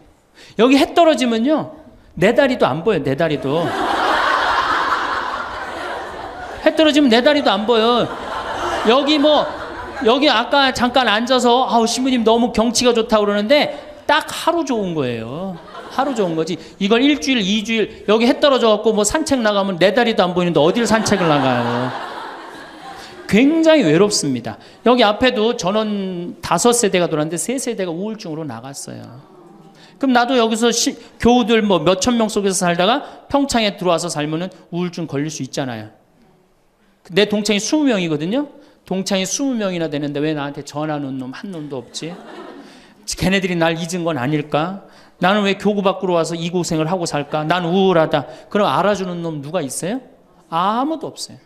여기 해 떨어지면요 내 다리도 안 보여. 내 다리도 해 떨어지면 내 다리도 안 보여. 여기 아까 잠깐 앉아서 신부님 너무 경치가 좋다고 그러는데 딱 하루 좋은 거예요. 하루 좋은 거지. 이걸 일주일, 2주일 여기 해 떨어져 갖고 뭐 산책 나가면 내 다리도 안 보이는데 어딜 산책을 나가요. 굉장히 외롭습니다. 여기 앞에도 전원 5세대가 돌았는데 3세대가 우울증으로 나갔어요. 그럼 나도 여기서 교우들 뭐 몇천 명 속에서 살다가 평창에 들어와서 살면은 우울증 걸릴 수 있잖아요. 내 동창이 20명이거든요. 동창이 20명이나 되는데 왜 나한테 전화하는 놈 한 놈도 없지? 걔네들이 날 잊은 건 아닐까? 나는 왜 교구 밖으로 와서 이 고생을 하고 살까? 난 우울하다. 그럼 알아주는 놈 누가 있어요? 아무도 없어요.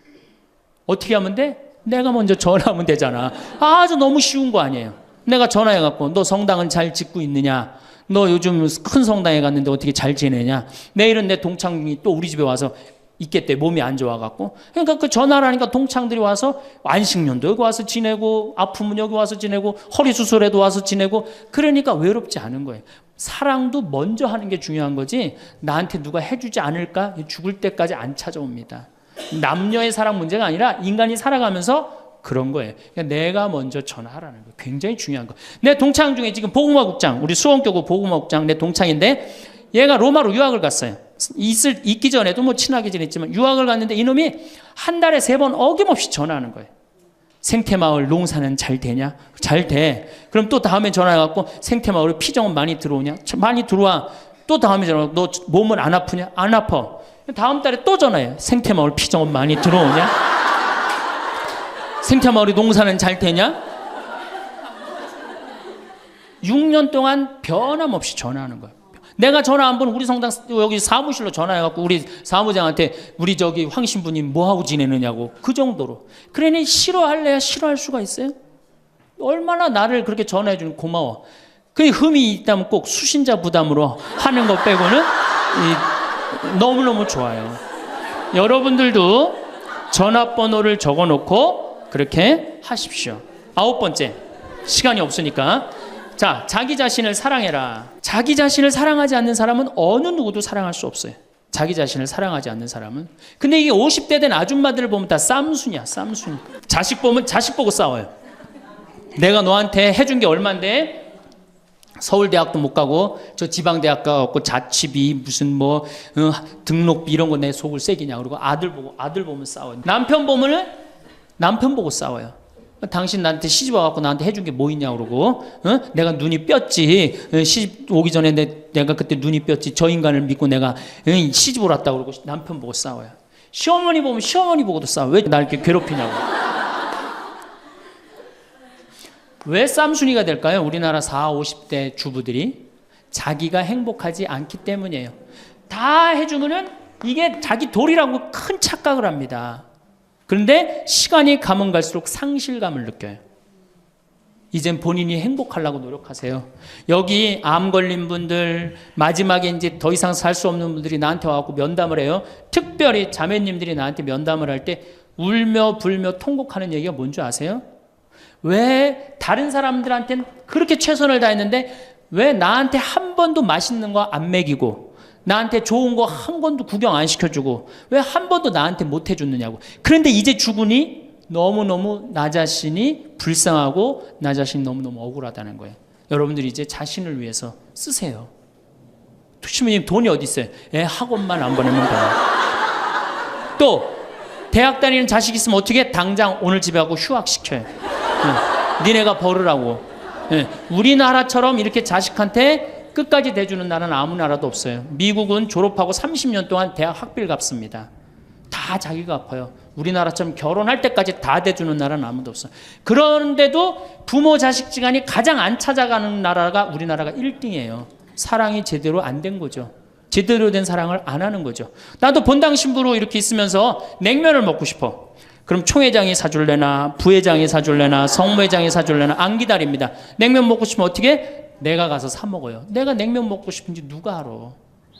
어떻게 하면 돼? 내가 먼저 전화하면 되잖아. 아주 너무 쉬운 거 아니에요. 내가 전화해갖고 너 성당은 잘 짓고 있느냐? 너 요즘 큰 성당에 갔는데 어떻게 잘 지내냐? 내일은 내 동창이 또 우리 집에 와서 있겠대. 몸이 안 좋아갖고. 그러니까 그 전화를 하니까 동창들이 와서 안식년도 여기 와서 지내고, 아프면 여기 와서 지내고, 허리 수술에도 와서 지내고. 그러니까 외롭지 않은 거예요. 사랑도 먼저 하는 게 중요한 거지 나한테 누가 해주지 않을까? 죽을 때까지 안 찾아옵니다. 남녀의 사랑 문제가 아니라 인간이 살아가면서 그런 거예요. 그러니까 내가 먼저 전화하라는 거예요. 굉장히 중요한 거. 내 동창 중에 지금 보구마국장, 우리 수원교구 보구마국장 내 동창인데 얘가 로마로 유학을 갔어요. 있기 전에도 뭐 친하게 지냈지만 유학을 갔는데 이놈이 한 달에 3번 어김없이 전화하는 거예요. 생태마을 농사는 잘 되냐? 잘 돼. 그럼 또 다음에 전화해갖고 생태마을에 피정은 많이 들어오냐? 많이 들어와. 또 다음에 전화해갖고 너 몸은 안 아프냐? 안 아파. 다음 달에 또 전화해. 생태마을 피정은 많이 들어오냐? 생태마을에 농사는 잘 되냐? 6년 동안 변함없이 전화하는 거예요. 내가 전화 한 번 우리 성당 여기 사무실로 전화해갖고 우리 사무장한테 우리 저기 황 신부님 뭐하고 지내느냐고. 그 정도로. 그러니 싫어할래야 싫어할 수가 있어요? 얼마나 나를 그렇게 전화해주는 고마워. 그 흠이 있다면 꼭 수신자 부담으로 하는 것 빼고는 너무너무 좋아요. 여러분들도 전화번호를 적어놓고 그렇게 하십시오. 9번째, 시간이 없으니까. 자, 자기 자신을 사랑해라. 자기 자신을 사랑하지 않는 사람은 어느 누구도 사랑할 수 없어요. 자기 자신을 사랑하지 않는 사람은. 근데 이게 50대 된 아줌마들을 보면 다 쌈순이야. 쌈순. 자식 보면 자식 보고 싸워요. 내가 너한테 해준 게 얼만데 서울대학도 못 가고 저 지방대학 가고 자취비 무슨 뭐 등록비 이런 거 내 속을 새기냐. 그리고 아들 보면 싸워요. 남편 보면은 남편 보고 싸워요. 당신 나한테 시집 와갖고 나한테 해준 게 뭐 있냐 그러고 내가 눈이 뼈지. 시집 오기 전에 내가 그때 눈이 뼈지. 저 인간을 믿고 내가 시집을 왔다 그러고 남편 보고 싸워요. 시어머니 보면 시어머니 보고도 싸워. 왜 날 이렇게 괴롭히냐고. 왜 쌈순이가 될까요? 우리나라 40, 50대 주부들이 자기가 행복하지 않기 때문이에요. 다 해주면은 이게 자기 도리라고 큰 착각을 합니다. 그런데 시간이 가면 갈수록 상실감을 느껴요. 이젠 본인이 행복하려고 노력하세요. 여기 암 걸린 분들, 마지막에 이제 더 이상 살 수 없는 분들이 나한테 와갖고 면담을 해요. 특별히 자매님들이 나한테 면담을 할 때 울며 불며 통곡하는 얘기가 뭔지 아세요? 왜 다른 사람들한테는 그렇게 최선을 다했는데 왜 나한테 한 번도 맛있는 거 안 먹이고 나한테 좋은 거 한 번도 구경 안 시켜주고 왜 한 번도 나한테 못 해줬느냐고. 그런데 이제 죽으니 너무너무 나 자신이 불쌍하고 나 자신이 너무너무 억울하다는 거예요. 여러분들이 이제 자신을 위해서 쓰세요. 시부님 돈이 어디 있어요? 학원만 안 보내면 돼요. 또 대학 다니는 자식 있으면 어떻게 당장 오늘 집에 가고 휴학시켜요. 니네가 벌으라고. 우리나라처럼 이렇게 자식한테 끝까지 대주는 나라는 아무 나라도 없어요. 미국은 졸업하고 30년 동안 대학 학비를 갚습니다. 다 자기가 갚아요. 우리나라처럼 결혼할 때까지 다 대주는 나라는 아무도 없어요. 그런데도 부모 자식 지간이 가장 안 찾아가는 나라가 우리나라가 1등이에요. 사랑이 제대로 안 된 거죠. 제대로 된 사랑을 안 하는 거죠. 나도 본당 신부로 이렇게 있으면서 냉면을 먹고 싶어. 그럼 총회장이 사줄래나 부회장이 사줄래나 성모회장이 사줄래나 안 기다립니다. 냉면 먹고 싶으면 어떻게? 내가 가서 사 먹어요. 내가 냉면 먹고 싶은지 누가 알아?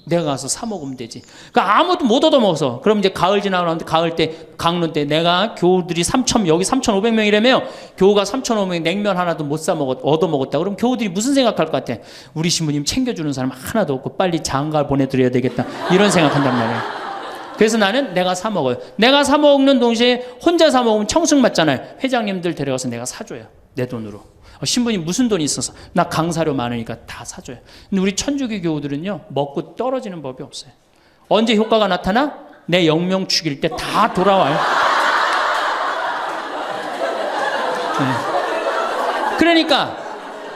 내가 가서 사 먹으면 되지. 그러니까 아무도 못 얻어먹어서. 그럼 이제 가을 지나가는데 가을 때 강론 때 내가 교우들이 3,000 여기 3,500명이라며 교우가 3,500명 냉면 하나도 못 사 먹었 얻어먹었다. 그럼 교우들이 무슨 생각할 것 같아? 우리 신부님 챙겨주는 사람 하나도 없고 빨리 장가 보내드려야 되겠다. 이런 생각한단 말이에요. 그래서 나는 내가 사 먹어요. 내가 사 먹는 동시에 혼자 사 먹으면 청승 맞잖아요. 회장님들 데려가서 내가 사줘요. 내 돈으로. 신부님 무슨 돈이 있어서? 나 강사료 많으니까 다 사줘요. 근데 우리 천주교 교우들은요 먹고 떨어지는 법이 없어요. 언제 효과가 나타나? 내 영명 죽일 때 다 돌아와요. 그러니까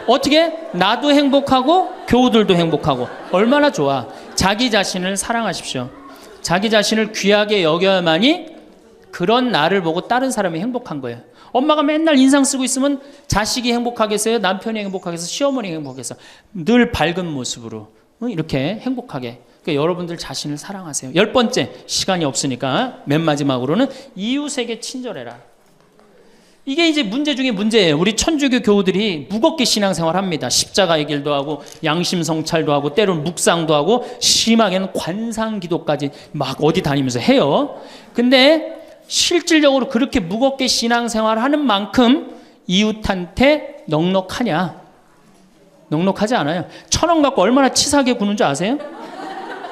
어떻게? 나도 행복하고 교우들도 행복하고 얼마나 좋아. 자기 자신을 사랑하십시오. 자기 자신을 귀하게 여겨야만이 그런 나를 보고 다른 사람이 행복한 거예요. 엄마가 맨날 인상 쓰고 있으면 자식이 행복하겠어요? 남편이 행복하겠어요? 시어머니가 행복하겠어요? 늘 밝은 모습으로 이렇게 행복하게. 그러니까 여러분들 자신을 사랑하세요. 10번째, 시간이 없으니까 맨 마지막으로는 이웃에게 친절해라. 이게 이제 문제 중에 문제예요. 우리 천주교 교우들이 무겁게 신앙생활 합니다. 십자가의 길도 하고 양심 성찰도 하고 때로는 묵상도 하고 심하게는 관상기도까지 막 어디 다니면서 해요. 근데 실질적으로 그렇게 무겁게 신앙생활 하는 만큼 이웃한테 넉넉하냐? 넉넉하지 않아요. 1,000원 갖고 얼마나 치사하게 구는 줄 아세요?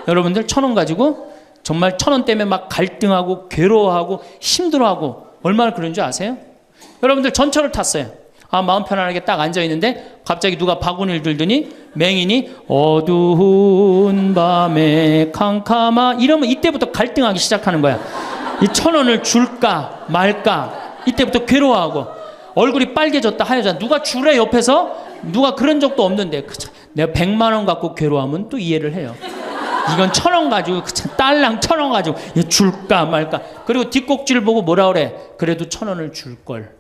여러분들 1,000원 가지고 정말 1,000원 때문에 막 갈등하고 괴로워하고 힘들어하고 얼마나 그런 줄 아세요? 여러분들 전철을 탔어요. 마음 편안하게 딱 앉아있는데 갑자기 누가 바구니를 들더니 맹인이 어두운 밤에 캄캄하 이러면 이때부터 갈등하기 시작하는 거야. 이 1,000원을 줄까 말까 이때부터 괴로워하고 얼굴이 빨개졌다 하여자. 누가 주래 옆에서? 누가 그런 적도 없는데 내가 100만 원 갖고 괴로워하면 또 이해를 해요. 이건 1,000원 가지고 딸랑 1,000원 가지고 줄까 말까. 그리고 뒷꼭지를 보고 뭐라 그래? 그래도 1,000원을 줄걸.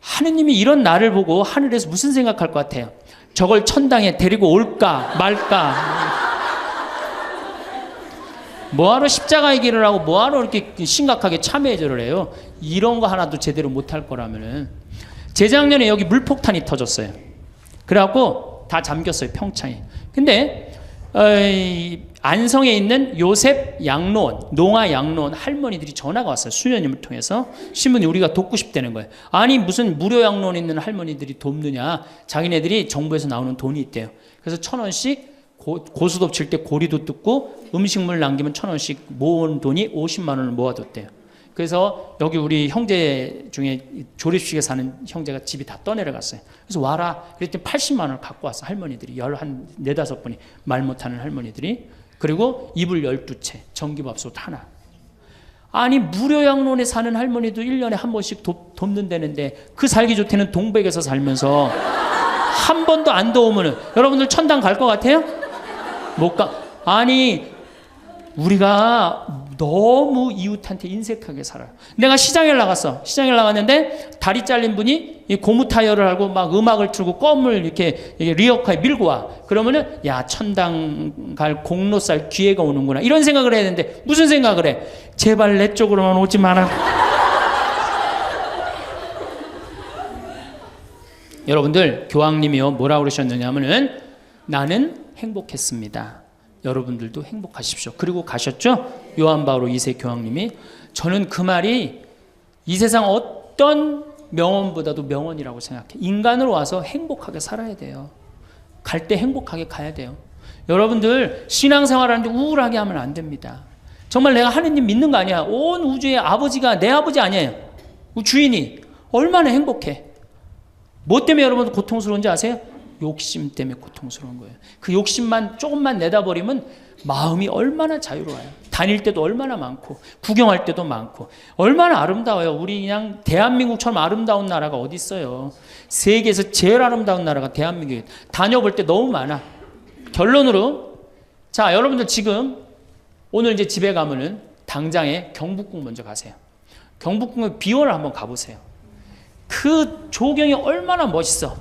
하느님이 이런 나를 보고 하늘에서 무슨 생각할 것 같아요? 저걸 천당에 데리고 올까 말까. 뭐하러 십자가의 길을 하고 뭐하러 이렇게 심각하게 참회절을 해요? 이런 거 하나도 제대로 못할 거라면은. 재작년에 여기 물폭탄이 터졌어요. 그래갖고 다 잠겼어요, 평창에. 근데 안성에 있는 요셉 양로원, 농아 양로원 할머니들이 전화가 왔어요. 수녀님을 통해서. 신부님 우리가 돕고 싶다는 거예요. 아니 무슨 무료 양로원 있는 할머니들이 돕느냐. 자기네들이 정부에서 나오는 돈이 있대요. 그래서 1,000원씩 고수톱 칠 때 고리도 뜯고 음식물 남기면 1,000원씩 모은 돈이 50만 원을 모아뒀대요. 그래서 여기 우리 형제 중에 조립식에 사는 형제가 집이 다 떠내려갔어요. 그래서 와라. 그랬더니 80만 원을 갖고 왔어. 할머니들이. 한 4-5분이 말 못하는 할머니들이. 그리고 이불 12채, 전기밥솥 하나. 아니 무료양론에 사는 할머니도 1년에 한 번씩 돕는다는데 그 살기 좋다는 동백에서 살면서 한 번도 안 도우면은 여러분들 천당 갈 것 같아요? 못 가. 아니 우리가 너무 이웃한테 인색하게 살아요. 내가 시장에 나갔어. 시장에 나갔는데 다리 잘린 분이 이 고무 타이어를 하고 막 음악을 틀고 껌을 이렇게 리어카에 밀고 와. 그러면은 야 천당 갈 공로살 기회가 오는구나. 이런 생각을 해야 되는데 무슨 생각을 해? 제발 내 쪽으로만 오지 마라. 여러분들 교황님이요 뭐라고 그러셨느냐면은 나는 행복했습니다. 여러분들도 행복하십시오. 그리고 가셨죠? 요한 바오로 2세 교황님이. 저는 그 말이 이 세상 어떤 명언보다도 명언이라고 생각해. 인간으로 와서 행복하게 살아야 돼요. 갈 때 행복하게 가야 돼요. 여러분들 신앙생활하는데 우울하게 하면 안 됩니다. 정말 내가 하느님 믿는 거 아니야. 온 우주의 아버지가 내 아버지 아니에요. 주인이 얼마나 행복해. 뭐 때문에 여러분들 고통스러운지 아세요? 욕심 때문에 고통스러운 거예요. 그 욕심만 조금만 내다버리면 마음이 얼마나 자유로워요. 다닐 때도 얼마나 많고 구경할 때도 많고 얼마나 아름다워요. 우리 그냥 대한민국처럼 아름다운 나라가 어디 있어요. 세계에서 제일 아름다운 나라가 대한민국이에요. 다녀볼 때 너무 많아. 결론으로 자 여러분들 지금 오늘 이제 집에 가면은 당장에 경복궁 먼저 가세요. 경복궁의 비원을 한번 가보세요. 그 조경이 얼마나 멋있어.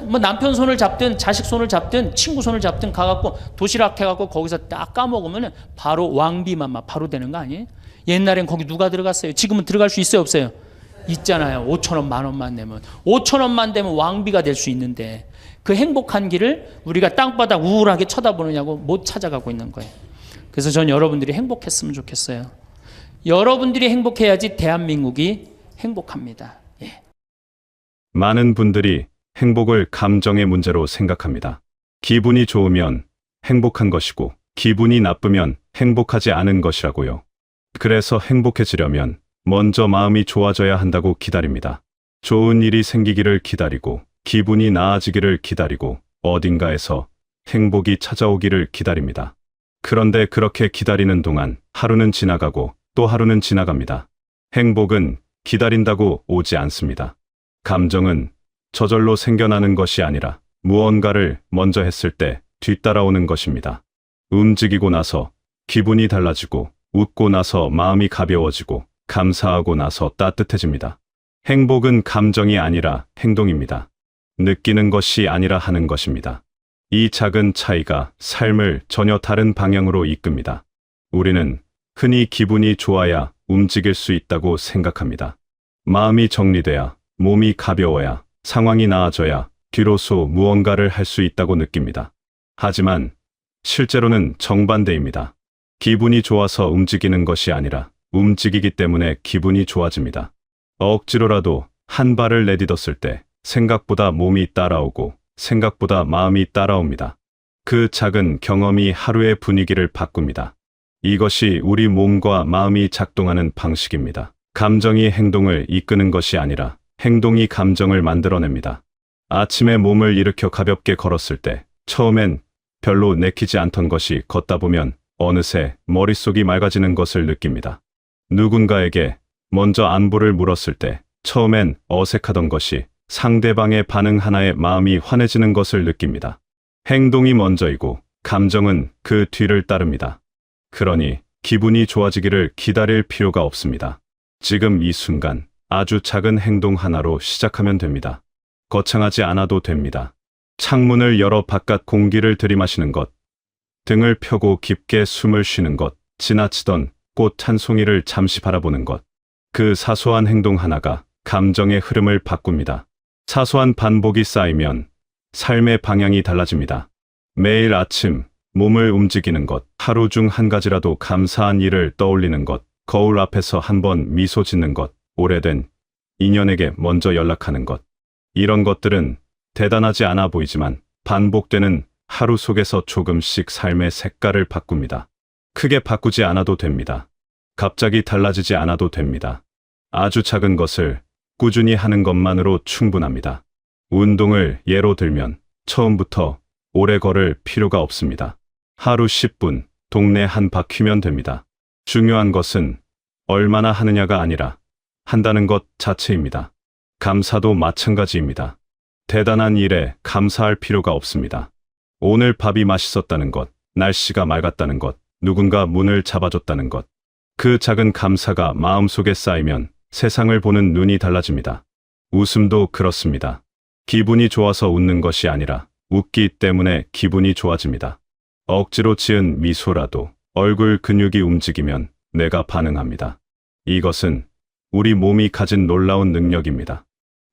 뭐 남편 손을 잡든 자식 손을 잡든 친구 손을 잡든 가갖고 도시락 해갖고 거기서 딱 까먹으면 바로 왕비만 막 바로 되는 거 아니에요? 옛날엔 거기 누가 들어갔어요? 지금은 들어갈 수 있어요 없어요? 있잖아요. 5,000원 10,000원만 내면 5,000원만 되면 왕비가 될 수 있는데 그 행복한 길을 우리가 땅바닥 우울하게 쳐다보느냐고 못 찾아가고 있는 거예요. 그래서 전 여러분들이 행복했으면 좋겠어요. 여러분들이 행복해야지 대한민국이 행복합니다. 예. 많은 분들이 행복을 감정의 문제로 생각합니다. 기분이 좋으면 행복한 것이고 기분이 나쁘면 행복하지 않은 것이라고요. 그래서 행복해지려면 먼저 마음이 좋아져야 한다고 기다립니다. 좋은 일이 생기기를 기다리고 기분이 나아지기를 기다리고 어딘가에서 행복이 찾아오기를 기다립니다. 그런데 그렇게 기다리는 동안 하루는 지나가고 또 하루는 지나갑니다. 행복은 기다린다고 오지 않습니다. 감정은 저절로 생겨나는 것이 아니라 무언가를 먼저 했을 때 뒤따라오는 것입니다. 움직이고 나서 기분이 달라지고 웃고 나서 마음이 가벼워지고 감사하고 나서 따뜻해집니다. 행복은 감정이 아니라 행동입니다. 느끼는 것이 아니라 하는 것입니다. 이 작은 차이가 삶을 전혀 다른 방향으로 이끕니다. 우리는 흔히 기분이 좋아야 움직일 수 있다고 생각합니다. 마음이 정리돼야, 몸이 가벼워야, 상황이 나아져야 비로소 무언가를 할 수 있다고 느낍니다. 하지만 실제로는 정반대입니다. 기분이 좋아서 움직이는 것이 아니라 움직이기 때문에 기분이 좋아집니다. 억지로라도 한 발을 내딛었을 때 생각보다 몸이 따라오고 생각보다 마음이 따라옵니다. 그 작은 경험이 하루의 분위기를 바꿉니다. 이것이 우리 몸과 마음이 작동하는 방식입니다. 감정이 행동을 이끄는 것이 아니라 행동이 감정을 만들어냅니다. 아침에 몸을 일으켜 가볍게 걸었을 때 처음엔 별로 내키지 않던 것이 걷다 보면 어느새 머릿속이 맑아지는 것을 느낍니다. 누군가에게 먼저 안부를 물었을 때 처음엔 어색하던 것이 상대방의 반응 하나에 마음이 환해지는 것을 느낍니다. 행동이 먼저이고 감정은 그 뒤를 따릅니다. 그러니 기분이 좋아지기를 기다릴 필요가 없습니다. 지금 이 순간 아주 작은 행동 하나로 시작하면 됩니다. 거창하지 않아도 됩니다. 창문을 열어 바깥 공기를 들이마시는 것, 등을 펴고 깊게 숨을 쉬는 것, 지나치던 꽃 한 송이를 잠시 바라보는 것. 그 사소한 행동 하나가 감정의 흐름을 바꿉니다. 사소한 반복이 쌓이면 삶의 방향이 달라집니다. 매일 아침 몸을 움직이는 것, 하루 중 한 가지라도 감사한 일을 떠올리는 것, 거울 앞에서 한번 미소 짓는 것, 오래된 인연에게 먼저 연락하는 것. 이런 것들은 대단하지 않아 보이지만 반복되는 하루 속에서 조금씩 삶의 색깔을 바꿉니다. 크게 바꾸지 않아도 됩니다. 갑자기 달라지지 않아도 됩니다. 아주 작은 것을 꾸준히 하는 것만으로 충분합니다. 운동을 예로 들면 처음부터 오래 걸을 필요가 없습니다. 하루 10분 동네 한 바퀴면 됩니다. 중요한 것은 얼마나 하느냐가 아니라 한다는 것 자체입니다. 감사도 마찬가지입니다. 대단한 일에 감사할 필요가 없습니다. 오늘 밥이 맛있었다는 것, 날씨가 맑았다는 것, 누군가 문을 잡아줬다는 것. 그 작은 감사가 마음속에 쌓이면 세상을 보는 눈이 달라집니다. 웃음도 그렇습니다. 기분이 좋아서 웃는 것이 아니라 웃기 때문에 기분이 좋아집니다. 억지로 지은 미소라도 얼굴 근육이 움직이면 뇌가 반응합니다. 이것은 우리 몸이 가진 놀라운 능력입니다.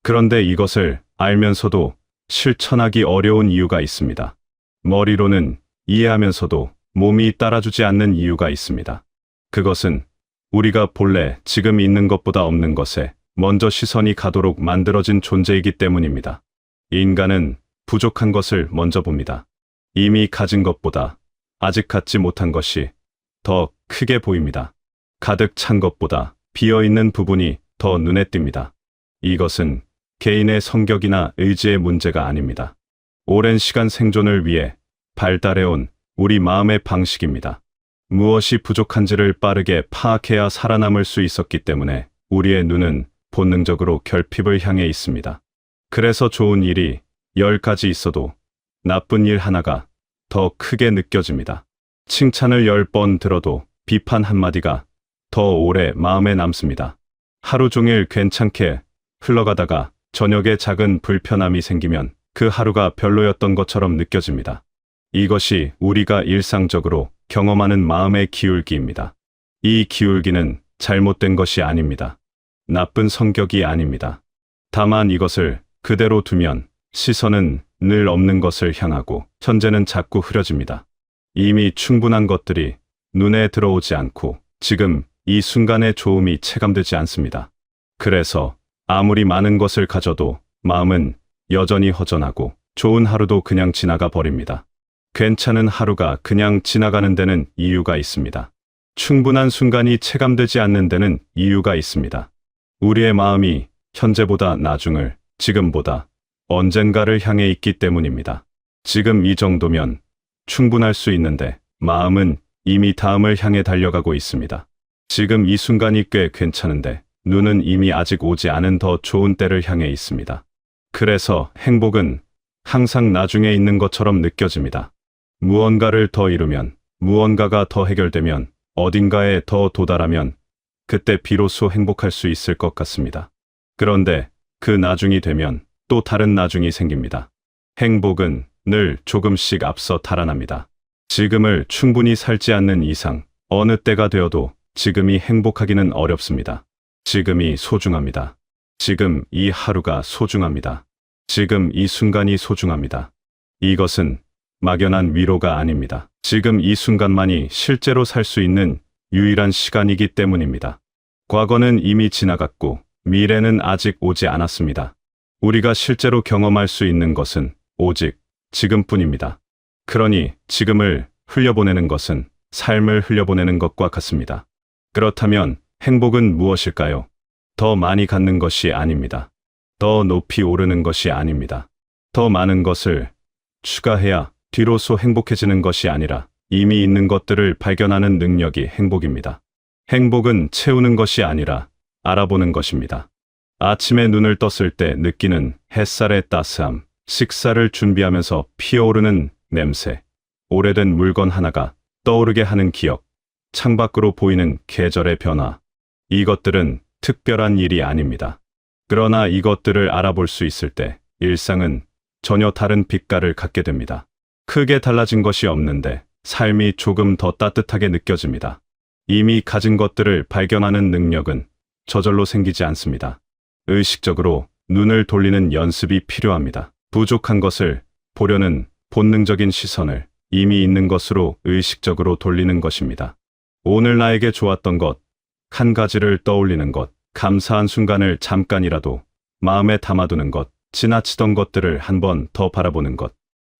그런데 이것을 알면서도 실천하기 어려운 이유가 있습니다. 머리로는 이해하면서도 몸이 따라주지 않는 이유가 있습니다. 그것은 우리가 본래 지금 있는 것보다 없는 것에 먼저 시선이 가도록 만들어진 존재이기 때문입니다. 인간은 부족한 것을 먼저 봅니다. 이미 가진 것보다 아직 갖지 못한 것이 더 크게 보입니다. 가득 찬 것보다 비어있는 부분이 더 눈에 띕니다. 이것은 개인의 성격이나 의지의 문제가 아닙니다. 오랜 시간 생존을 위해 발달해온 우리 마음의 방식입니다. 무엇이 부족한지를 빠르게 파악해야 살아남을 수 있었기 때문에 우리의 눈은 본능적으로 결핍을 향해 있습니다. 그래서 좋은 일이 10가지 있어도 나쁜 일 하나가 더 크게 느껴집니다. 칭찬을 10번 들어도 비판 한마디가 더 오래 마음에 남습니다. 하루 종일 괜찮게 흘러가다가 저녁에 작은 불편함이 생기면 그 하루가 별로였던 것처럼 느껴집니다. 이것이 우리가 일상적으로 경험하는 마음의 기울기입니다. 이 기울기는 잘못된 것이 아닙니다. 나쁜 성격이 아닙니다. 다만 이것을 그대로 두면 시선은 늘 없는 것을 향하고 현재는 자꾸 흐려집니다. 이미 충분한 것들이 눈에 들어오지 않고 지금 이 순간의 좋음이 체감되지 않습니다. 그래서 아무리 많은 것을 가져도 마음은 여전히 허전하고 좋은 하루도 그냥 지나가 버립니다. 괜찮은 하루가 그냥 지나가는 데는 이유가 있습니다. 충분한 순간이 체감되지 않는 데는 이유가 있습니다. 우리의 마음이 현재보다 나중을, 지금보다 언젠가를 향해 있기 때문입니다. 지금 이 정도면 충분할 수 있는데 마음은 이미 다음을 향해 달려가고 있습니다. 지금 이 순간이 꽤 괜찮은데 눈은 이미 아직 오지 않은 더 좋은 때를 향해 있습니다. 그래서 행복은 항상 나중에 있는 것처럼 느껴집니다. 무언가를 더 이루면, 무언가가 더 해결되면, 어딘가에 더 도달하면 그때 비로소 행복할 수 있을 것 같습니다. 그런데 그 나중이 되면 또 다른 나중이 생깁니다. 행복은 늘 조금씩 앞서 달아납니다. 지금을 충분히 살지 않는 이상 어느 때가 되어도 지금이 행복하기는 어렵습니다. 지금이 소중합니다. 지금 이 하루가 소중합니다. 지금 이 순간이 소중합니다. 이것은 막연한 위로가 아닙니다. 지금 이 순간만이 실제로 살 수 있는 유일한 시간이기 때문입니다. 과거는 이미 지나갔고 미래는 아직 오지 않았습니다. 우리가 실제로 경험할 수 있는 것은 오직 지금뿐입니다. 그러니 지금을 흘려보내는 것은 삶을 흘려보내는 것과 같습니다. 그렇다면 행복은 무엇일까요? 더 많이 갖는 것이 아닙니다. 더 높이 오르는 것이 아닙니다. 더 많은 것을 추가해야 뒤로서 행복해지는 것이 아니라 이미 있는 것들을 발견하는 능력이 행복입니다. 행복은 채우는 것이 아니라 알아보는 것입니다. 아침에 눈을 떴을 때 느끼는 햇살의 따스함, 식사를 준비하면서 피어오르는 냄새, 오래된 물건 하나가 떠오르게 하는 기억, 창밖으로 보이는 계절의 변화. 이것들은 특별한 일이 아닙니다. 그러나 이것들을 알아볼 수 있을 때 일상은 전혀 다른 빛깔을 갖게 됩니다. 크게 달라진 것이 없는데 삶이 조금 더 따뜻하게 느껴집니다. 이미 가진 것들을 발견하는 능력은 저절로 생기지 않습니다. 의식적으로 눈을 돌리는 연습이 필요합니다. 부족한 것을 보려는 본능적인 시선을 이미 있는 것으로 의식적으로 돌리는 것입니다. 오늘 나에게 좋았던 것, 한 가지를 떠올리는 것, 감사한 순간을 잠깐이라도 마음에 담아두는 것, 지나치던 것들을 한 번 더 바라보는 것.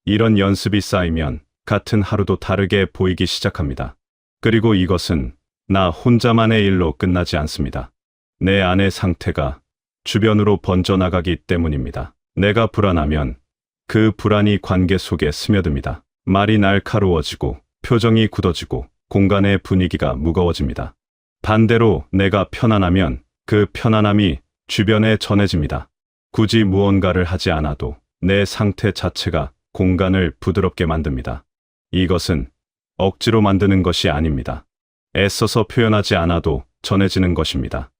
이런 연습이 쌓이면 같은 하루도 다르게 보이기 시작합니다. 그리고 이것은 나 혼자만의 일로 끝나지 않습니다. 내 안의 상태가 주변으로 번져나가기 때문입니다. 내가 불안하면 그 불안이 관계 속에 스며듭니다. 말이 날카로워지고 표정이 굳어지고 공간의 분위기가 무거워집니다. 반대로 내가 편안하면 그 편안함이 주변에 전해집니다. 굳이 무언가를 하지 않아도 내 상태 자체가 공간을 부드럽게 만듭니다. 이것은 억지로 만드는 것이 아닙니다. 애써서 표현하지 않아도 전해지는 것입니다.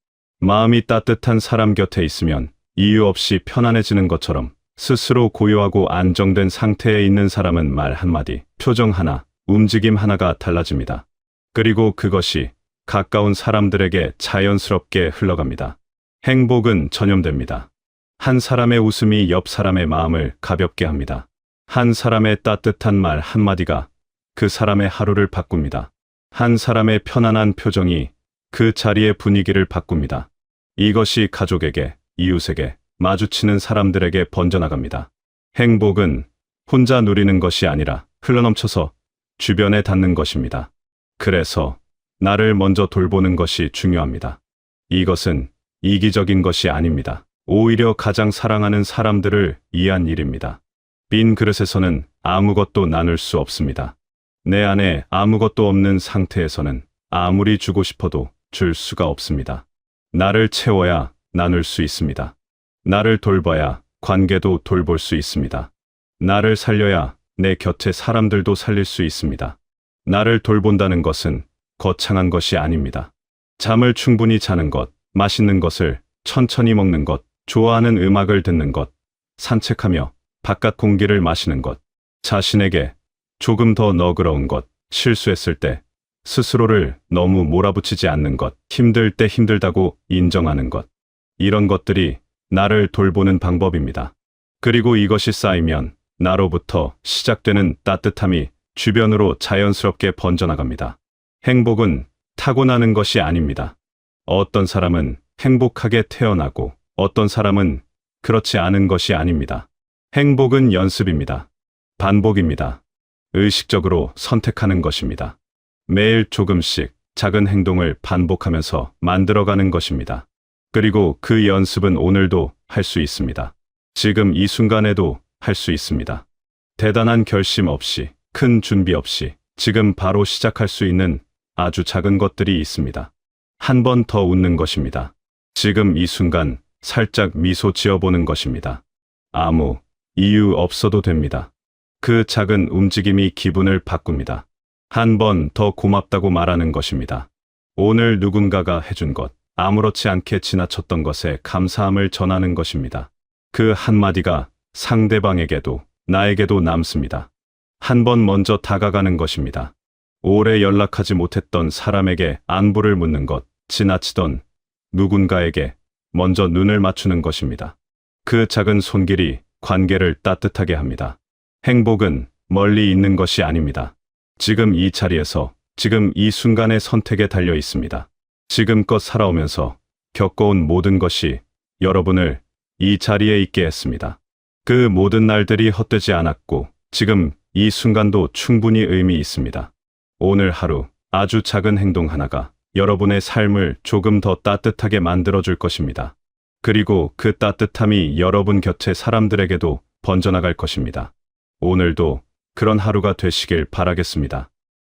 마음이 따뜻한 사람 곁에 있으면 이유 없이 편안해지는 것처럼 스스로 고요하고 안정된 상태에 있는 사람은 말 한마디, 표정 하나, 움직임 하나가 달라집니다. 그리고 그것이 가까운 사람들에게 자연스럽게 흘러갑니다. 행복은 전염됩니다. 한 사람의 웃음이 옆 사람의 마음을 가볍게 합니다. 한 사람의 따뜻한 말 한마디가 그 사람의 하루를 바꿉니다. 한 사람의 편안한 표정이 그 자리의 분위기를 바꿉니다. 이것이 가족에게, 이웃에게, 마주치는 사람들에게 번져나갑니다. 행복은 혼자 누리는 것이 아니라 흘러넘쳐서 주변에 닿는 것입니다. 그래서 나를 먼저 돌보는 것이 중요합니다. 이것은 이기적인 것이 아닙니다. 오히려 가장 사랑하는 사람들을 위한 일입니다. 빈 그릇에서는 아무것도 나눌 수 없습니다. 내 안에 아무것도 없는 상태에서는 아무리 주고 싶어도 줄 수가 없습니다. 나를 채워야 나눌 수 있습니다. 나를 돌봐야 관계도 돌볼 수 있습니다. 나를 살려야 내 곁에 사람들도 살릴 수 있습니다. 나를 돌본다는 것은 거창한 것이 아닙니다. 잠을 충분히 자는 것, 맛있는 것을 천천히 먹는 것, 좋아하는 음악을 듣는 것, 산책하며 바깥 공기를 마시는 것, 자신에게 조금 더 너그러운 것, 실수했을 때 스스로를 너무 몰아붙이지 않는 것, 힘들 때 힘들다고 인정하는 것, 이런 것들이 나를 돌보는 방법입니다. 그리고 이것이 쌓이면 나로부터 시작되는 따뜻함이 주변으로 자연스럽게 번져나갑니다. 행복은 타고나는 것이 아닙니다. 어떤 사람은 행복하게 태어나고 어떤 사람은 그렇지 않은 것이 아닙니다. 행복은 연습입니다. 반복입니다. 의식적으로 선택하는 것입니다. 매일 조금씩 작은 행동을 반복하면서 만들어가는 것입니다. 그리고 그 연습은 오늘도 할 수 있습니다. 지금 이 순간에도 할 수 있습니다. 대단한 결심 없이, 큰 준비 없이 지금 바로 시작할 수 있는 아주 작은 것들이 있습니다. 한 번 더 웃는 것입니다. 지금 이 순간 살짝 미소 지어보는 것입니다. 아무 이유 없어도 됩니다. 그 작은 움직임이 기분을 바꿉니다. 한 번 더 고맙다고 말하는 것입니다. 오늘 누군가가 해준 것, 아무렇지 않게 지나쳤던 것에 감사함을 전하는 것입니다. 그 한마디가 상대방에게도 나에게도 남습니다. 한 번 먼저 다가가는 것입니다. 오래 연락하지 못했던 사람에게 안부를 묻는 것, 지나치던 누군가에게 먼저 눈을 맞추는 것입니다. 그 작은 손길이 관계를 따뜻하게 합니다. 행복은 멀리 있는 것이 아닙니다. 지금 이 자리에서, 지금 이 순간의 선택에 달려 있습니다. 지금껏 살아오면서 겪어온 모든 것이 여러분을 이 자리에 있게 했습니다. 그 모든 날들이 헛되지 않았고 지금 이 순간도 충분히 의미 있습니다. 오늘 하루 아주 작은 행동 하나가 여러분의 삶을 조금 더 따뜻하게 만들어줄 것입니다. 그리고 그 따뜻함이 여러분 곁의 사람들에게도 번져나갈 것입니다. 오늘도 그런 하루가 되시길 바라겠습니다.